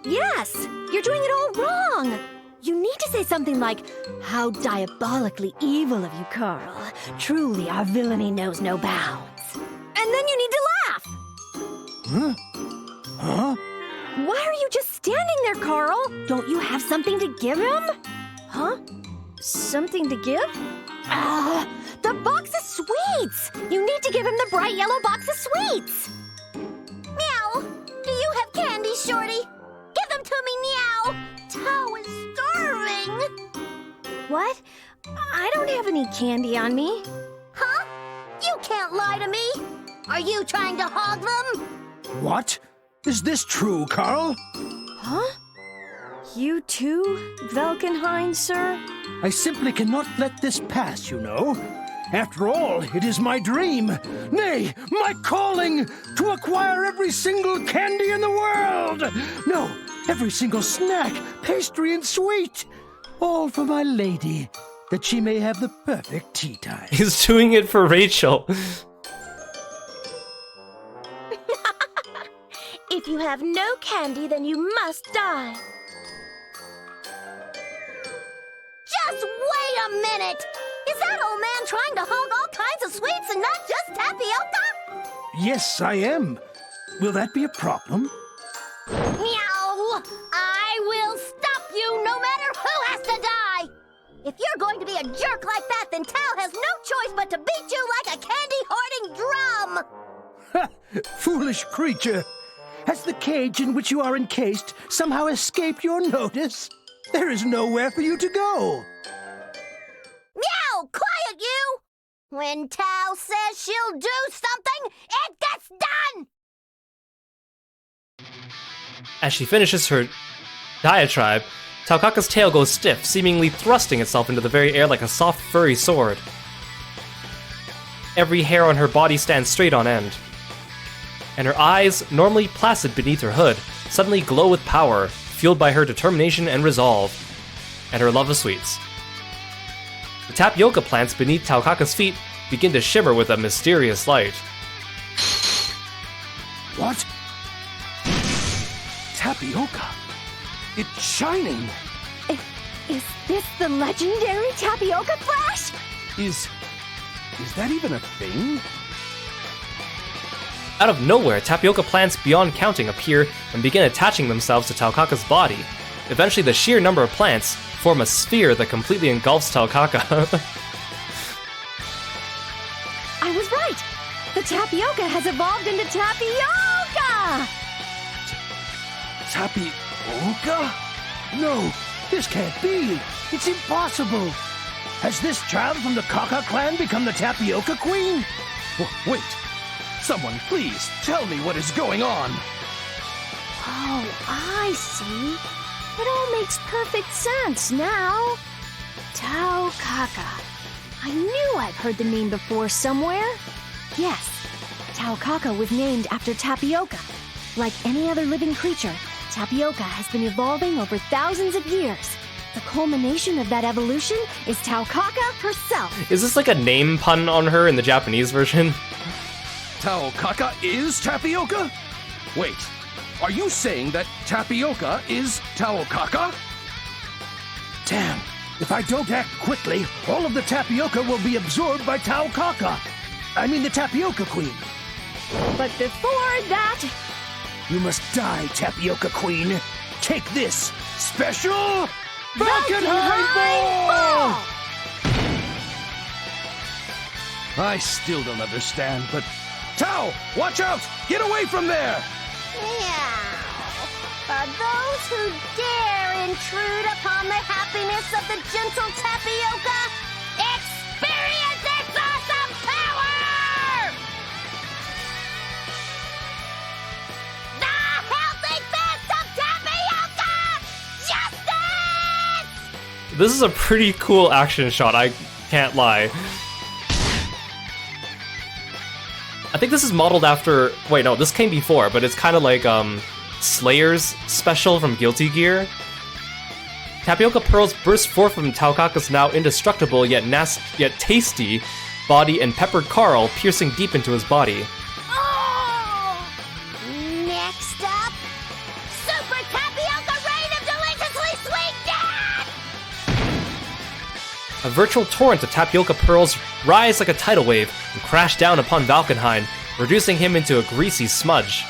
[SPEAKER 11] Yes, you're doing it all wrong. You need to say something like, "How diabolically evil of you, Carl. Truly, our villainy knows no bounds." And then you need to laugh.
[SPEAKER 4] Huh? Huh?
[SPEAKER 11] Why are you just standing there, Carl? Don't you have something to give him? Huh? Something to give? The box of sweets! You need to give him the bright yellow box of sweets!
[SPEAKER 2] Meow! Do you have candy, Shorty? Give them to me, meow! Tao is starving!
[SPEAKER 5] What? I don't have any candy on me.
[SPEAKER 2] Huh? You can't lie to me! Are you trying to hog them?
[SPEAKER 4] What? Is this true, Carl?
[SPEAKER 11] Huh? You too, Velkenheim, sir?
[SPEAKER 4] I simply cannot let this pass, you know. After all, it is my dream, nay, my calling, to acquire every single candy in the world. No, every single snack, pastry, and sweet. All for my lady, that she may have the perfect tea time.
[SPEAKER 1] He's doing it for Rachel.
[SPEAKER 2] If you have no candy, then you must die. Just wait a minute! Is that old man trying to hog all kinds of sweets and not just tapioca?
[SPEAKER 4] Yes, I am. Will that be a problem?
[SPEAKER 2] Meow! I will stop you no matter who has to die! If you're going to be a jerk like that, then Tao has no choice but to beat you like a candy-hoarding drum!
[SPEAKER 4] Ha! Foolish creature! Has the cage in which you are encased somehow escaped your notice? There is nowhere for you to go.
[SPEAKER 2] Meow! Quiet, you! When Tao says she'll do something, it gets done!
[SPEAKER 1] As she finishes her diatribe, Taokaka's tail goes stiff, seemingly thrusting itself into the very air like a soft, furry sword. Every hair on her body stands straight on end, and her eyes, normally placid beneath her hood, suddenly glow with power, fueled by her determination and resolve, and her love of sweets. The tapioca plants beneath Taokaka's feet begin to shimmer with a mysterious light.
[SPEAKER 4] What? Tapioca? It's shining!
[SPEAKER 11] Is this the legendary tapioca flash?
[SPEAKER 8] Is that even a thing?
[SPEAKER 1] Out of nowhere, tapioca plants beyond counting appear and begin attaching themselves to Taokaka's body. Eventually, the sheer number of plants form a sphere that completely engulfs Taokaka.
[SPEAKER 11] I was right! The tapioca has evolved into tapioca!
[SPEAKER 4] Tapioca? No, this can't be. It's impossible. Has this child from the Kaka clan become the tapioca queen?
[SPEAKER 8] Wait. Someone, please, tell me what is going on.
[SPEAKER 5] Oh, I see. It all makes perfect sense now. Taokaka. I knew I've heard the name before somewhere.
[SPEAKER 11] Yes, Taokaka was named after tapioca. Like any other living creature, tapioca has been evolving over thousands of years. The culmination of that evolution is Taokaka herself.
[SPEAKER 1] Is this like a name pun on her in the Japanese version?
[SPEAKER 8] Taokaka is tapioca? Wait, are you saying that tapioca is Taokaka?
[SPEAKER 4] Damn, if I don't act quickly, all of the tapioca will be absorbed by Taokaka. I mean the tapioca queen.
[SPEAKER 11] But before that,
[SPEAKER 4] You must die, tapioca queen. Take this, special Valkenheim Ball!
[SPEAKER 8] I still don't understand, but... Tao, watch out! Get away from there!
[SPEAKER 2] Meow. For those who dare intrude upon the happiness of the gentle tapioca, experience its awesome power! The healthy fist of tapioca! Justice!
[SPEAKER 1] This is a pretty cool action shot, I can't lie. I think this is modeled after... Wait, no, this came before, but it's kind of like Slayer's special from Guilty Gear. Tapioca pearls burst forth from Taokaka's now indestructible yet tasty body and peppered Carl, piercing deep into his body.
[SPEAKER 2] Next up, Super Tapioca Rain of Deliciously Sweet Death!
[SPEAKER 1] A virtual torrent of tapioca pearls rise like a tidal wave and crash down upon Valkenheim, reducing him into a greasy smudge.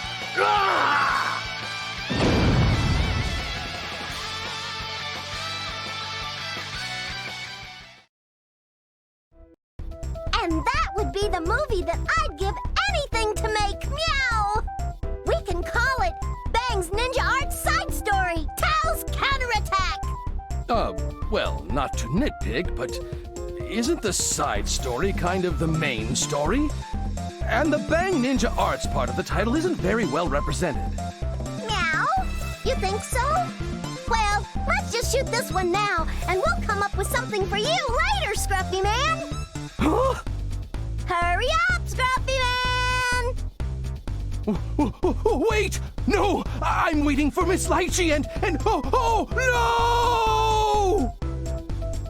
[SPEAKER 2] And that would be the movie that I'd give anything to make. Meow! We can call it Bang's Ninja Art Side Story, Tao's Counterattack!
[SPEAKER 8] Well, not to nitpick, but isn't the side story kind of the main story? And the Bang Ninja Arts part of the title isn't very well represented.
[SPEAKER 2] Meow? You think so? Well, let's just shoot this one now, and we'll come up with something for you later, Scruffy Man!
[SPEAKER 8] Huh?
[SPEAKER 2] Hurry up, Scruffy Man!
[SPEAKER 8] Wait! No! I'm waiting for Miss Lychee and oh no!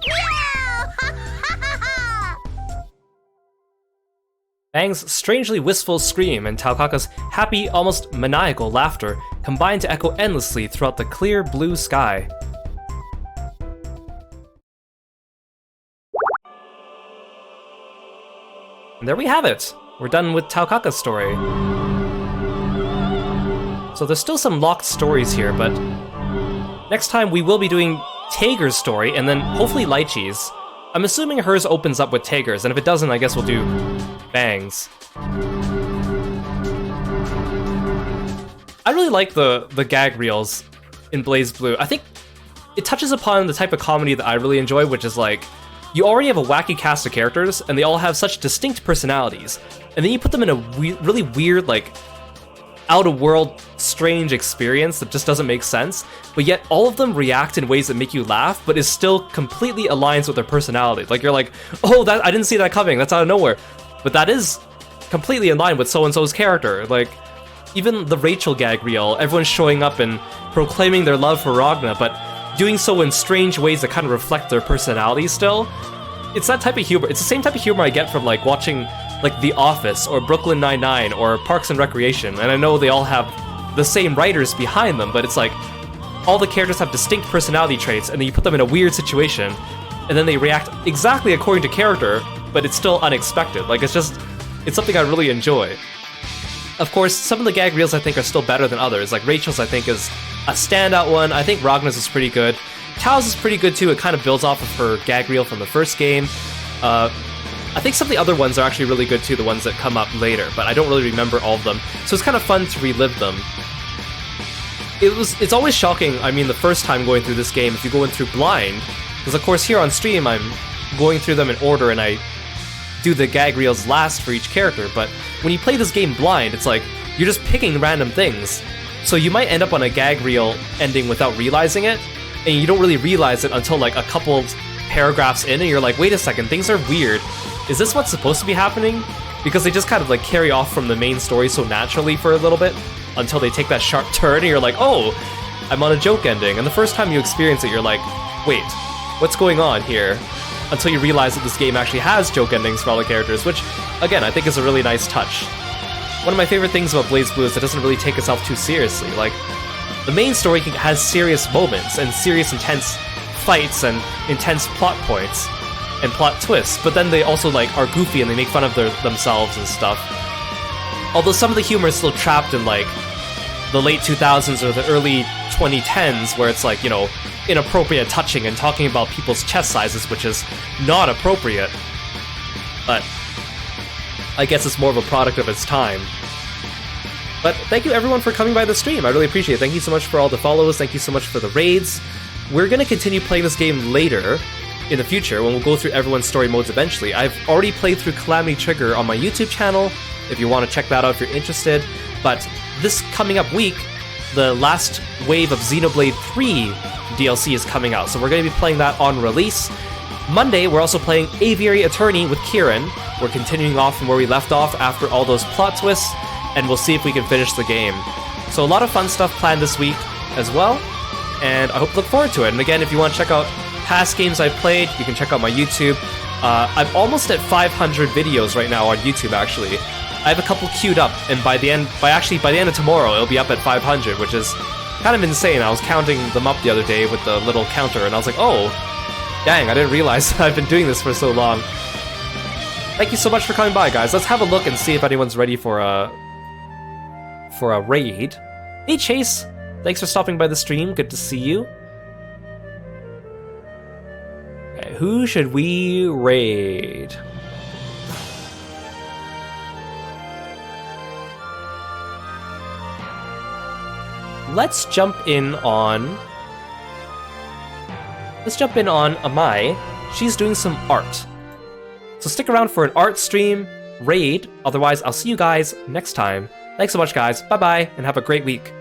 [SPEAKER 2] Meow! Ha ha ha ha!
[SPEAKER 1] Bang's strangely wistful scream and Taokaka's happy, almost maniacal laughter combine to echo endlessly throughout the clear blue sky. And there we have it! We're done with Taokaka's story. So there's still some locked stories here, but next time we will be doing Tager's story, and then hopefully Lychee's. I'm assuming hers opens up with Tager's, and if it doesn't, I guess we'll do Bang's. I really like the gag reels in BlazBlue. I think it touches upon the type of comedy that I really enjoy, which is like, you already have a wacky cast of characters, and they all have such distinct personalities, and then you put them in a really weird, like, out-of-world, strange experience that just doesn't make sense, but yet all of them react in ways that make you laugh, but is still completely aligns with their personality. Like, you're like, oh, that I didn't see that coming, that's out of nowhere. But that is completely in line with so-and-so's character. Like, even the Rachel gag reel, everyone's showing up and proclaiming their love for Ragna, but doing so in strange ways that kind of reflect their personality still. It's that type of humor. It's the same type of humor I get from like watching like The Office or Brooklyn Nine-Nine or Parks and Recreation, and I know they all have the same writers behind them, but it's like all the characters have distinct personality traits, and then you put them in a weird situation, and then they react exactly according to character, but it's still unexpected. Like, it's something I really enjoy. Of course, some of the gag reels I think are still better than others. Like Rachel's I think is a standout one. I think Ragna's is pretty good. Tao's is pretty good too. It kind of builds off of her gag reel from the first game. I think some of the other ones are actually really good too, the ones that come up later, but I don't really remember all of them. So it's kind of fun to relive them. It's always shocking, I mean, the first time going through this game, if you go in through blind, because of course here on stream I'm going through them in order and I do the gag reels last for each character, but when you play this game blind, it's like, you're just picking random things. So you might end up on a gag reel ending without realizing it, and you don't really realize it until like a couple paragraphs in, and you're like, wait a second, things are weird. Is this what's supposed to be happening? Because they just kind of like carry off from the main story so naturally for a little bit, until they take that sharp turn, and you're like, oh, I'm on a joke ending. And the first time you experience it, you're like, wait, what's going on here? Until you realize that this game actually has joke endings for all the characters, which, again, I think is a really nice touch. One of my favorite things about BlazBlue is it doesn't really take itself too seriously. Like, the main story has serious moments and serious intense fights and intense plot points and plot twists, but then they also like are goofy and they make fun of themselves and stuff. Although some of the humor is still trapped in like the late 2000s or the early 2010s, where it's like, you know, inappropriate touching and talking about people's chest sizes, which is not appropriate. But I guess it's more of a product of its time. But thank you everyone for coming by the stream. I really appreciate it. Thank you so much for all the follows. Thank you so much for the raids. We're going to continue playing this game later in the future when we'll go through everyone's story modes eventually. I've already played through Calamity Trigger on my YouTube channel, if you want to check that out if you're interested. But this coming up week, the last wave of Xenoblade 3 DLC is coming out, so we're going to be playing that on release. Monday, we're also playing Aviary Attorney with Kieran. We're continuing off from where we left off after all those plot twists, and we'll see if we can finish the game. So a lot of fun stuff planned this week as well. and I hope you look forward to it. And again, if you want to check out past games I've played, you can check out my YouTube. I'm almost at 500 videos right now on YouTube, actually. I have a couple queued up, and by the end of tomorrow, it'll be up at 500, which is kind of insane. I was counting them up the other day with the little counter, and I was like, oh, dang, I didn't realize I've been doing this for so long. Thank you so much for coming by, guys. Let's have a look and see if anyone's ready for a raid. Hey, Chase. Thanks for stopping by the stream. Good to see you. Okay, who should we raid? Let's jump in on Amai. She's doing some art. So stick around for an art stream, raid. Otherwise, I'll see you guys next time. Thanks so much, guys. Bye-bye, and have a great week.